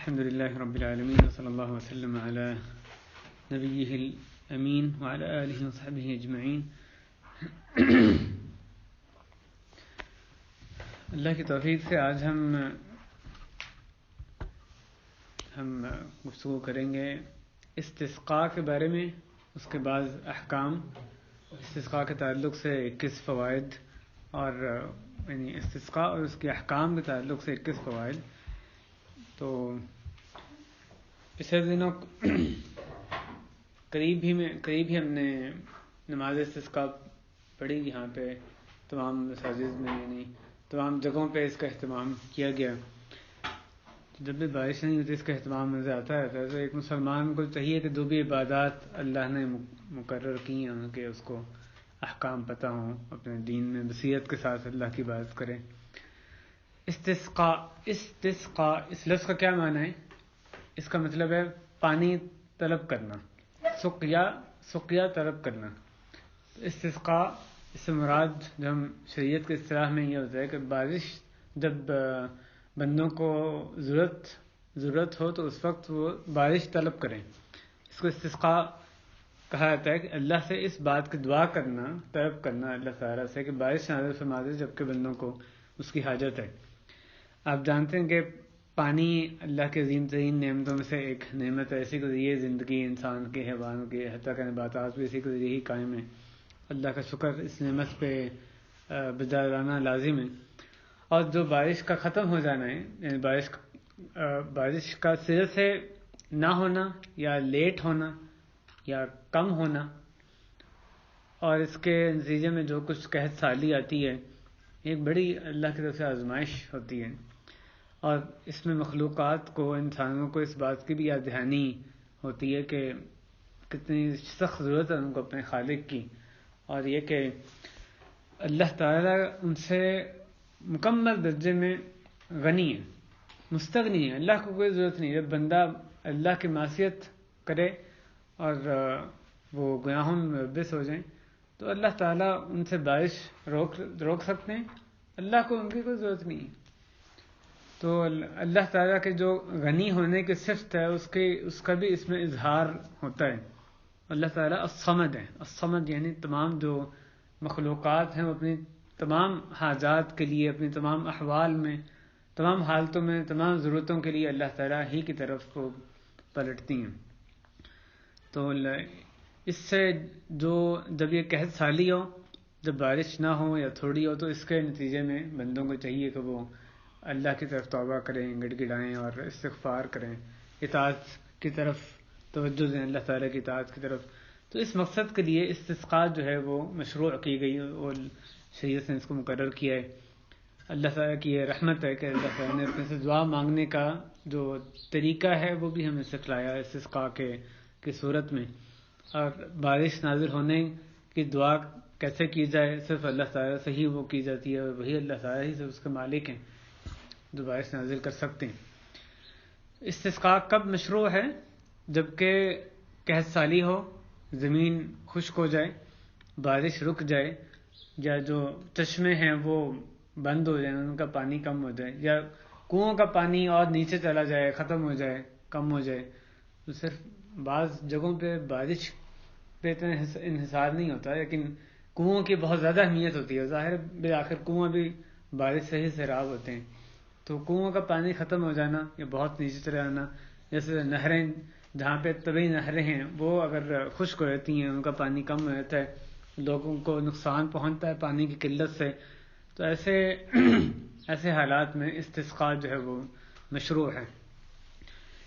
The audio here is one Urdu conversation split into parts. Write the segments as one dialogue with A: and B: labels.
A: الحمد لله رب العالمين وصلى الله وسلم على نبيه الأمين وعلى آله وصحبه أجمعين. اللہ کی توفیق سے آج ہم گفتگو کریں گے استسقاء کے بارے میں، اس کے بعد احکام، استسقاء کے تعلق سے 21 فوائد اور یعنی استسقاء اور اس کے احکام کے تعلق سے 21 فوائد. تو پچھلے دنوں قریب ہی ہم نے نماز استسقاء پڑھی، یہاں پہ تمام مساجد میں یعنی تمام جگہوں پہ اس کا اہتمام کیا گیا. جب بھی بارش نہیں ہوتی اس کا اہتمام نظر آتا ہے. تو ایک مسلمان کو چاہیے کہ جو بھی عبادات اللہ نے مقرر کی ہیں کہ اس کو احکام پتہ ہوں، اپنے دین میں بصیرت کے ساتھ اللہ کی عبادت کریں. استسقاء اس لفظ کا کیا معنی ہے؟ اس کا مطلب ہے پانی طلب کرنا، سقیا طلب کرنا. استسقاء اس سے مراد جو ہم شریعت کے اصطلاح میں یہ ہوتا ہے کہ بارش جب بندوں کو ضرورت ہو تو اس وقت وہ بارش طلب کریں. اس کو استسقاء کہا جاتا ہے کہ اللہ سے اس بات کی دعا کرنا، طلب کرنا اللہ تعالیٰ سے کہ بارش نازل فرما دے جبکہ بندوں کو اس کی حاجت ہے. آپ جانتے ہیں کہ پانی اللہ کے عظیم ترین نعمتوں میں سے ایک نعمت ہے. اسی کے ذریعے زندگی انسان کے، حیوانوں کے، حتیٰ کہ نباتات بھی اسی کے ذریعے ہی قائم ہے. اللہ کا شکر اس نعمت پہ بجا لانا لازم ہے. اور جو بارش کا ختم ہو جانا ہے، یعنی بارش کا سرے سے نہ ہونا یا لیٹ ہونا یا کم ہونا، اور اس کے نتیجے میں جو کچھ قحط سالی آتی ہے، ایک بڑی اللہ کی طرف سے آزمائش ہوتی ہے. اور اس میں مخلوقات کو، انسانوں کو اس بات کی بھی یاد دہانی ہوتی ہے کہ کتنی سخت ضرورت ہے ان کو اپنے خالق کی، اور یہ کہ اللہ تعالیٰ ان سے مکمل درجے میں غنی ہے، مستغنی ہے. اللہ کو کوئی ضرورت نہیں. جب بندہ اللہ کی معصیت کرے اور وہ گناہوں میں ملوث ہو جائیں تو اللہ تعالیٰ ان سے بارش روک سکتے ہیں. اللہ کو ان کی کوئی ضرورت نہیں. تو اللہ تعالیٰ کے جو غنی ہونے کی صفت ہے اس کا بھی اس میں اظہار ہوتا ہے. اللہ تعالیٰ الصمد ہے. الصمد یعنی تمام جو مخلوقات ہیں وہ اپنی تمام حاجات کے لیے، اپنی تمام احوال میں، تمام حالتوں میں، تمام ضرورتوں کے لیے اللہ تعالیٰ ہی کی طرف کو پلٹتی ہیں. تو اس سے جب یہ قحط سالی ہو، جب بارش نہ ہو یا تھوڑی ہو، تو اس کے نتیجے میں بندوں کو چاہیے کہ وہ اللہ کی طرف توبہ کریں، گڑ گڑائیں اور استغفار کریں، اطاعت کی طرف توجہ دیں، اللہ تعالیٰ کی اطاعت کی طرف. تو اس مقصد کے لیے استسقاء جو ہے وہ مشروع کی گئی اور شریعت نے اس کو مقرر کیا ہے. اللہ تعالیٰ کی یہ رحمت ہے کہ اللہ تعالیٰ نے اپنے سے دعا مانگنے کا جو طریقہ ہے وہ بھی ہمیں سکھلایا استسقاء کی صورت میں. اور بارش نازل ہونے کی دعا کیسے کی جائے، صرف اللہ تعالیٰ سے ہی وہ کی جاتی ہے، اور وہی اللہ تعالیٰ ہی سے اس کے مالک ہیں جو بارش نازل کر سکتے ہیں. استسقاء کب مشروع ہے؟ جبکہ قحط سالی ہو، زمین خشک ہو جائے، بارش رک جائے، یا جو چشمے ہیں وہ بند ہو جائیں، ان کا پانی کم ہو جائے، یا کنووں کا پانی اور نیچے چلا جائے، ختم ہو جائے، کم ہو جائے. تو صرف بعض جگہوں پہ بارش پہ اتنا انحصار نہیں ہوتا، لیکن کنوؤں کی بہت زیادہ اہمیت ہوتی ہے. ظاہر بالآخر کنواں بھی بارش سے ہی سیراب ہوتے ہیں. تو کنووں کا پانی ختم ہو جانا یا بہت نیچے چلے جانا، جیسے نہریں جہاں پہ طبعی نہریں ہیں وہ اگر خشک ہو جاتی ہیں، ان کا پانی کم ہو جاتا ہے، لوگوں کو نقصان پہنچتا ہے پانی کی قلت سے. تو ایسے حالات میں استسقاء جو ہے وہ مشروع ہے.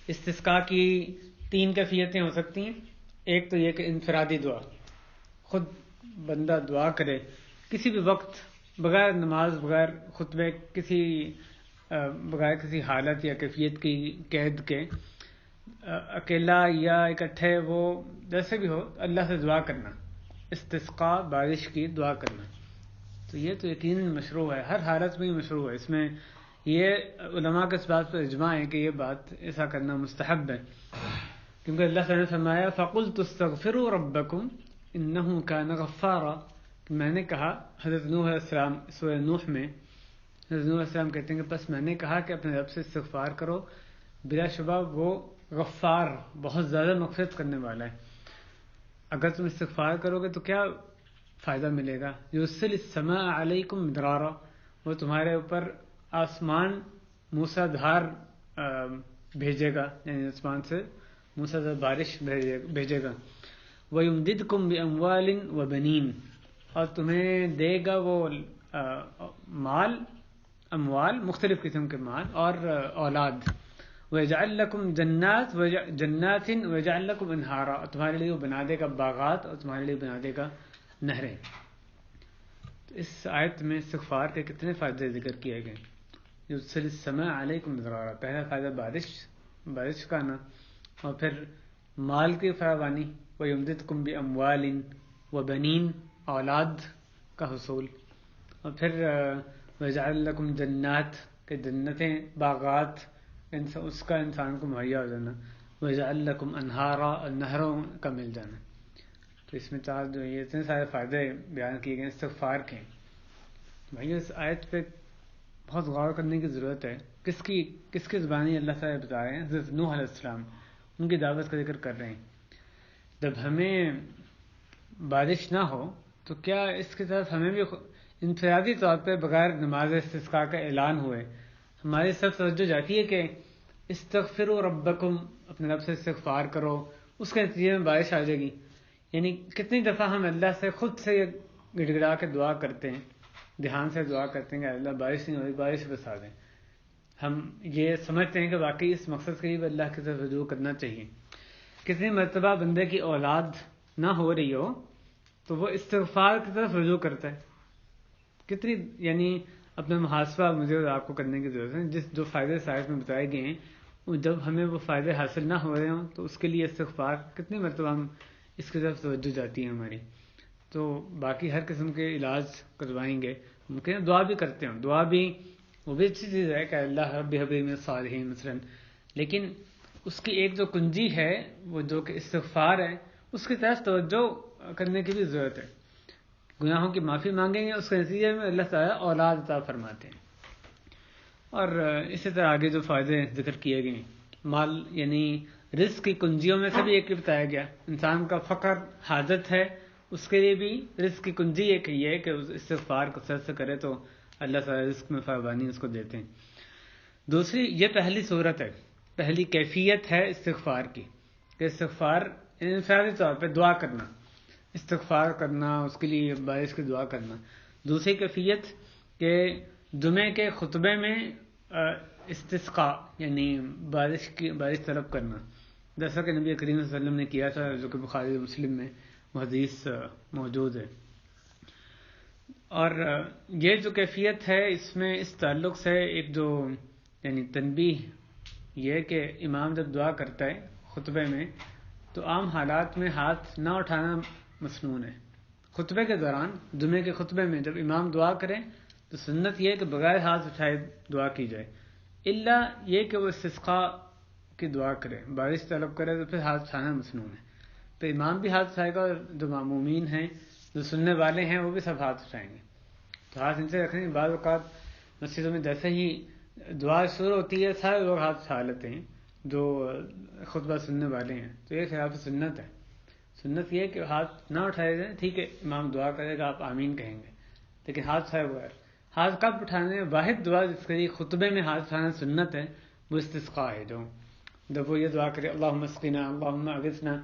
A: استسقاء کی 3 کیفیتیں ہو سکتی ہیں. ایک تو یہ کہ انفرادی دعا، خود بندہ دعا کرے کسی بھی وقت، بغیر نماز، بغیر خطبے، بغیر کسی حالت یا کیفیت کی قید کے، اکیلا یا اکٹھے، وہ جیسے بھی ہو اللہ سے دعا کرنا، استسقاء بارش کی دعا کرنا. تو یہ تو یقیناً مشروع ہے، ہر حالت میں مشروع ہے. اس میں یہ علماء کے اس بات پر اجماع ہے کہ یہ بات ایسا کرنا مستحب ہے، کیونکہ اللہ تعالیٰ نے فرمایا فَقُلْتُ اسْتَغْفِرُوا رَبَّكُمْ إِنَّهُ كَانَ غَفَّارًا، کہ میں نے کہا، حضرت نوح علیہ السلام سورہ نوح میں حضرت نوح علیہ السلام کہتے ہیں کہ پس میں نے کہا کہ اپنے رب سے استغفار کرو بلا شبہ وہ غفار، بہت زیادہ مغفرت کرنے والا ہے. اگر تم استغفار کرو گے تو کیا فائدہ ملے گا؟ یرسل السماء علیکم مدرارا، وہ تمہارے اوپر آسمان موسیٰ دھار بھیجے گا، یعنی آسمان سے موسیٰ دھار بارش بھیجے گا. وَيُمْدِدْكُمْ بِأَمْوَالٍ وَبَنِينَ، اور تمہیں دے گا وہ مال، اموال مختلف قسم کے مال اور اولاد. وَيَجْعَلْ لَكُمْ جَنَّاتٍ وَيَجْعَلْ لَكُمْ أَنْهَارًا، اور تمہارے لیے وہ بنا دے گا باغات، اور تمہارے لیے بنا دے گا نہریں. تو اس آیت میں استغفار کے کتنے فائدے ذکر کیے گئے. یرسل السماء علیکم مدرارا، پہلا فائدہ بارش کا آنا، اور پھر مال کی فراوانی. وَيُمْدِدْكُمْ بِأَمْوَالٍ وَبَنِينَ، اولاد کا حصول. اور پھر وَيَجْعَلْ لَكُمْ جَنَّاتٍ، کہ جنتیں باغات اس کا انسان کو مہیا ہو جانا. وَيَجْعَلْ لَكُمْ أَنْهَارًا، اور نہروں کا مل جانا. تو اس میں جو یہ اتنے سارے فائدے بیان کیے گئے استغفار کے. بھائی اس آیت پہ بہت غور کرنے کی ضرورت ہے. کس کی زبانی اللہ تعالیٰ بتا رہے ہیں؟ حضرت نوح علیہ السلام، ان کی دعوت کا ذکر کر رہے ہیں. جب ہمیں بارش نہ ہو تو کیا اس کی طرف ہمیں بھی انفرادی طور پہ بغیر نماز استسقاء کا اعلان ہوئے ہماری سب توجہ جاتی ہے کہ استغفروا ربکم، اپنے رب سے استغفار کرو، اس کے نتیجے میں بارش آ جائے گی. یعنی کتنی دفعہ ہم اللہ سے خود سے گڑ گڑا کے دعا کرتے ہیں، دھیان سے دعا کرتے ہیں کہ اللہ بارش نہیں ہوئی، بارش بسا دیں. ہم یہ سمجھتے ہیں کہ واقعی اس مقصد کے لیے اللہ کی طرف رجوع کرنا چاہیے. کتنی مرتبہ بندے کی اولاد نہ ہو رہی ہو تو وہ استغفار کی طرف رجوع کرتا ہے. کتنی یعنی اپنا محاسبہ مجھے اور آپ کو کرنے کی ضرورت ہے. جو فائدے سائز میں بتائے گئے ہیں، جب ہمیں وہ فائدے حاصل نہ ہو رہے ہوں تو اس کے لیے استغفار کتنی مرتبہ ہم اس کی طرف توجہ جاتی ہے ہماری. تو باقی ہر قسم کے علاج کروائیں گے، ممکن ہے دعا بھی کرتے ہوں، دعا بھی وہ بھی اچھی چیز ہے کہ اللہ رب حب من الصالحین مثلا، لیکن اس کی ایک جو کنجی ہے وہ جو کہ استغفار ہے، اس کی طرف توجہ کرنے کی بھی ضرورت ہے. گناہوں کی معافی مانگیں گے، اس کے نتیجے میں اللہ تعالیٰ اولاد عطا فرماتے ہیں. اور اسی طرح آگے جو فائدے ذکر کیے گئے، مال یعنی رزق کی کنجیوں میں سے بھی ایک بتایا گیا. انسان کا فقر حاجت ہے، اس کے لیے بھی رزق کی کنجی ایک یہ ہے کہ استغفار کثرت سے کرے تو اللہ تعالیٰ رزق میں فراوانی اس کو دیتے ہیں. دوسری، یہ پہلی صورت ہے، پہلی کیفیت ہے استغفار کی، کہ استغفار انفرادی طور پہ دعا کرنا، استغفار کرنا، اس کے لیے بارش کی دعا کرنا. دوسری کیفیت کہ جمعے کے خطبے میں استسقاء یعنی بارش طلب کرنا، جیسا کہ نبی کریم صلی اللہ علیہ وسلم نے کیا تھا، جو کہ بخاری و مسلم میں وہ حدیث موجود ہے. اور یہ جو کیفیت ہے، اس میں اس تعلق سے ایک جو یعنی تنبیہ یہ کہ امام جب دعا کرتا ہے خطبے میں تو عام حالات میں ہاتھ نہ اٹھانا مسنون ہے. خطبے کے دوران، جمعے کے خطبے میں جب امام دعا کرے تو سنت یہ ہے کہ بغیر ہاتھ اٹھائے دعا کی جائے، الا یہ کہ وہ استسقاء کی دعا کرے، بارش طلب کرے تو پھر ہاتھ اٹھانا مسنون ہے. تو امام بھی ہاتھ اٹھائے گا اور جو معمومین ہیں، جو سننے والے ہیں، وہ بھی سب ہاتھ اٹھائیں گے. تو ہاتھ ان سے رکھنے. بعض اوقات مسجدوں میں جیسے ہی دعا شروع ہوتی ہے سارے لوگ ہاتھ اٹھا لیتے ہیں جو خطبہ سننے والے ہیں، تو یہ خلاف سنت ہے. سنت یہ ہے کہ ہاتھ نہ اٹھائے جائیں. ٹھیک ہے امام دعا کرے گا، آپ آمین کہیں گے، لیکن ہاتھ اٹھائے ہوئے ہاتھ کب اٹھانے؟ واحد دعا جس کے لیے خطبے میں ہاتھ اٹھانا سنت ہے وہ استسقاء ہے. جب وہ یہ دعا کرے اللہم اسقنا اللہم اغثنا،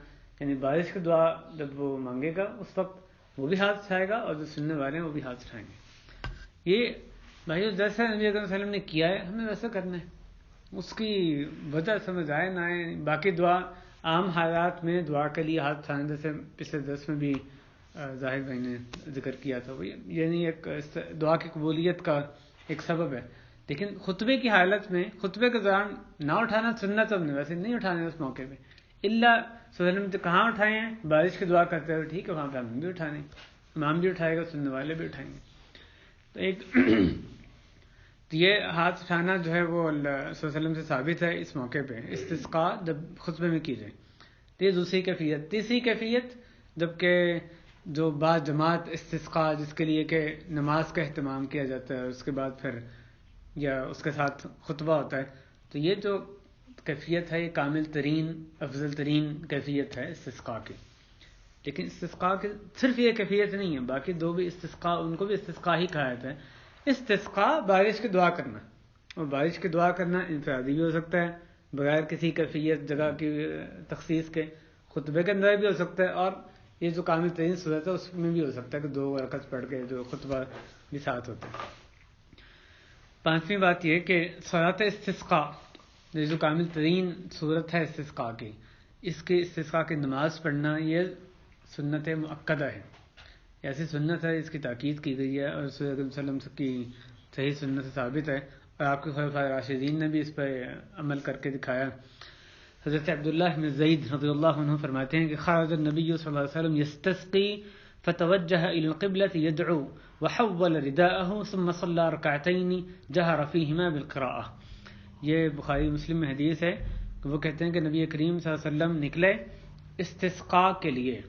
A: یعنی بارش کی دعا جب وہ مانگے گا اس وقت وہ بھی ہاتھ اٹھائے گا اور جو سننے والے ہیں وہ بھی ہاتھ اٹھائیں گے. یہ بھائیو جیسا نبی صلی اللہ علیہ وسلم نے کیا ہے ہمیں ویسا کرنا ہے. اس کی وجہ سمجھ آئے نہ آئے، باقی دعا عام حالات میں دعا کے لیے ہاتھ اٹھانے، جیسے پچھلے درس میں بھی ظاہر بھائی نے ذکر کیا تھا، وہ یعنی ایک دعا کی قبولیت کا ایک سبب ہے. لیکن خطبے کی حالت میں، خطبے کے دوران نہ اٹھانا سنت ہے، ویسے نہیں اٹھانے اس موقع پہ. اللہ صلی اللہ علیہ وسلم نے کہاں اٹھائے ہیں؟ بارش کی دعا کرتے ہوئے. ٹھیک ہے وہاں پہ ہم بھی اٹھانے، امام بھی اٹھائے گا، سننے والے بھی اٹھائیں گے. تو ایک تو یہ ہاتھ اٹھانا جو ہے وہ اللہ صلی اللہ علیہ وسلم سے ثابت ہے اس موقع پہ، استسقاء جب خطبے میں کی جائے. تو یہ دوسری کیفیت. تیسری کیفیت جبکہ جو بعد جماعت استسقاء جس کے لیے کہ نماز کا اہتمام کیا جاتا ہے، اس کے بعد پھر یا اس کے ساتھ خطبہ ہوتا ہے، تو یہ جو کیفیت ہے، یہ کامل ترین افضل ترین کیفیت ہے استسقاء کی. لیکن استسقاء کی صرف یہ کیفیت نہیں ہے، باقی دو بھی استسقاء، ان کو بھی استسقاء ہی کہا جاتا ہے. استسقاء بارش کی دعا کرنا، اور بارش کی دعا کرنا انفرادی بھی ہو سکتا ہے بغیر کسی کیفیت جگہ کی تخصیص کے، خطبے کے اندر بھی ہو سکتا ہے، اور یہ جو کامل ترین صورت ہے اس میں بھی ہو سکتا ہے کہ 2 رکعت پڑھ کے جو خطبہ بھی ساتھ ہوتا ہے. 5ویں بات یہ کہ صلاۃ استسقاء، یہ جو کامل ترین صورت ہے استسقاء کی، اس کی استسقاء کی نماز پڑھنا یہ سنت مؤکدہ ہے. ایسی سنت ہے، اس کی تاکید کی گئی ہے، اور رسول اکرم صلی اللہ علیہ وسلم کی صحیح سنت سے ثابت ہے، اور آپ کے خلفائے راشدین نے بھی اس پہ عمل کر کے دکھایا. حضرت عبداللہ بن زید رضی اللہ عنہ فرماتے ہیں کہ خرج النبی صلی اللہ علیہ وسلم یستسقی فتوجہ الى القبلة يدعو وحول رداءه ثم صلى ركعتين جهر فيهما بالقراءة. یہ بخاری مسلم میں حدیث ہے کہ وہ کہتے ہیں کہ نبی کریم صلی اللہ علیہ وسلم نکلے استسقاء کے لیے،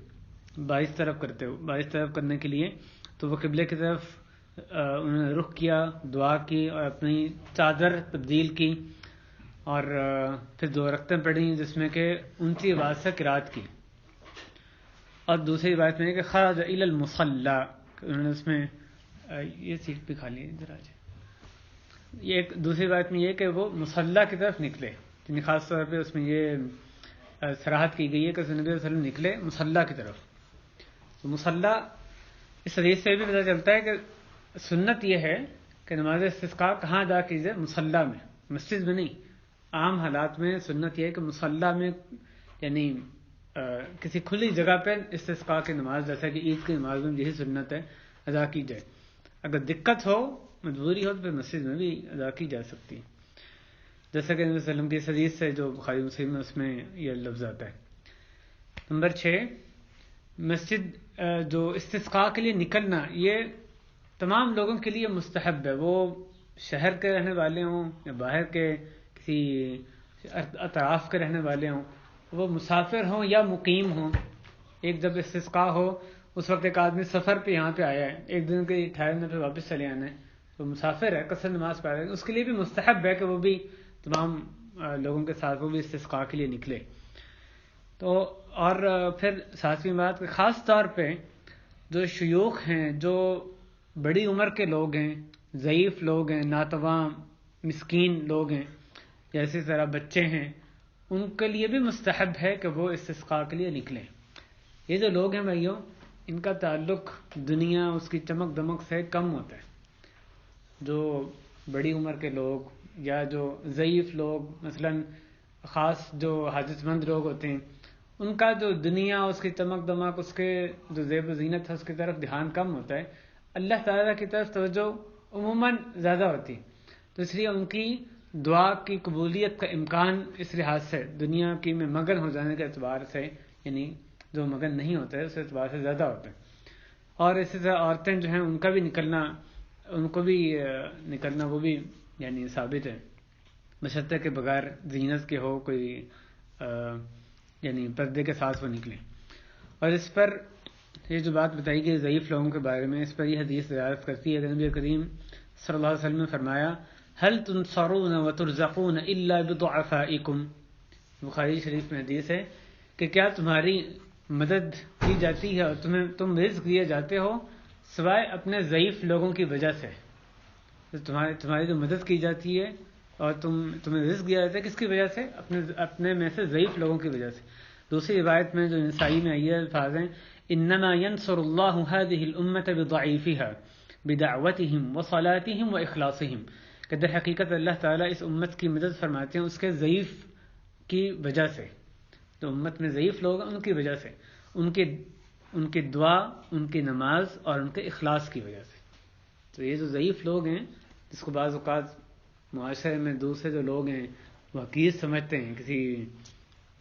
A: بارش طلب کرنے کے لیے، تو وہ قبلے کی طرف انہوں نے رخ کیا، دعا کی اور اپنی چادر تبدیل کی، اور پھر 2 رکعتیں پڑھیں جس میں کہ اونچی آواز سے قرات کی. اور دوسری بات میں ہے کہ خرج الی المصلی، انہوں نے اس میں یہ سیٹ بھی کھا لی ادھر آ جائے. یہ ایک دوسری بات میں یہ کہ وہ مصلی کی طرف نکلے، یعنی خاص طور پہ اس میں یہ صراحت کی گئی ہے کہ نبی صلی اللہ علیہ وسلم نکلے مصلی کی طرف. تو مصلی اس حدیث سے بھی پتہ چلتا ہے کہ سنت یہ ہے کہ نماز استسقاء کہاں ادا کی جائے؟ مصلی میں، مسجد میں نہیں. عام حالات میں سنت یہ ہے کہ مصلی میں، یعنی کسی کھلی جگہ پہ استسقاء کی نماز، جیسا کہ عید کی نماز میں یہی سنت ہے، ادا کی جائے. اگر دقت ہو، مجبوری ہو، تو پھر مسجد میں بھی ادا کی جا سکتی ہے، جیسا کہ نبی صلی اللہ علیہ وسلم کی حدیث سے جو بخاری مسلم میں اس میں یہ لفظ آتا ہے. نمبر 6، مسجد جو استسقاء کے لیے نکلنا یہ تمام لوگوں کے لیے مستحب ہے، وہ شہر کے رہنے والے ہوں یا باہر کے کسی اطراف کے رہنے والے ہوں، وہ مسافر ہوں یا مقیم ہوں. ایک جب استسقاء ہو اس وقت ایک آدمی سفر پہ یہاں پہ آیا ہے، ایک دن کے ٹھہرنے پہ واپس چلے آنا ہے، وہ مسافر ہے، قصر نماز پڑھ رہا ہے، اس کے لیے بھی مستحب ہے کہ وہ بھی تمام لوگوں کے ساتھ وہ بھی استسقاء کے لیے نکلے. تو اور پھر 7ویں بات کہ خاص طور پہ جو شیوخ ہیں، جو بڑی عمر کے لوگ ہیں، ضعیف لوگ ہیں، ناتواں مسکین لوگ ہیں، یا اسی طرح بچے ہیں، ان کے لیے بھی مستحب ہے کہ وہ استسقاء کے لیے نکلیں. یہ جو لوگ ہیں بھائیوں، ان کا تعلق دنیا اس کی چمک دمک سے کم ہوتا ہے. جو بڑی عمر کے لوگ یا جو ضعیف لوگ، مثلا خاص جو حاجت مند لوگ ہوتے ہیں، ان کا جو دنیا اس کی چمک دمک، اس کے جو زیب و زینت ہے، اس کی طرف دھیان کم ہوتا ہے. اللہ تعالیٰ کی طرف توجہ عموماً زیادہ ہوتی، تو اس لیے ان کی دعا کی قبولیت کا امکان اس لحاظ سے دنیا کی میں مگن ہو جانے کے اعتبار سے، یعنی جو مگن نہیں ہوتا ہے اس اعتبار سے زیادہ ہوتا ہے. اور اسی طرح عورتیں جو ہیں ان کا بھی نکلنا، ان کو بھی نکلنا وہ بھی یعنی ثابت ہے، بشرطے کے بغیر زینت کے ہو، کوئی یعنی پردے کے ساتھ وہ نکلیں. اور اس پر یہ جو بات بتائی گئی ضعیف لوگوں کے بارے میں، اس پر یہ حدیث دلالت کرتی ہے کہ نبی کریم صلی اللہ علیہ وسلم نے فرمایا هل تنصرون وترزقون الا بضعفائکم. بخاری شریف میں حدیث ہے کہ کیا تمہاری مدد کی جاتی ہے اور تم رزق دیے جاتے ہو سوائے اپنے ضعیف لوگوں کی وجہ سے. تمہاری جو مدد کی جاتی ہے اور تمہیں رزق دیا جاتا ہے کس کی وجہ سے؟ اپنے میں سے ضعیف لوگوں کی وجہ سے. دوسری روایت میں جو نسائی میں آئی ہے الفاظ ہیں انما ينصر الله هذه الامه بضعيفها بدعوتهم وصلاتهم واخلاصهم، کہ در حقیقت اللہ تعالیٰ اس امت کی مدد فرماتے ہیں اس کے ضعیف کی وجہ سے. تو امت میں ضعیف لوگ ہیں ان کی وجہ سے، ان کی دعا، ان کی نماز اور ان کے اخلاص کی وجہ سے. تو یہ جو ضعیف لوگ ہیں، جس کو بعض اوقات معاشرے میں دوسرے جو لوگ ہیں وہ حقیر سمجھتے ہیں،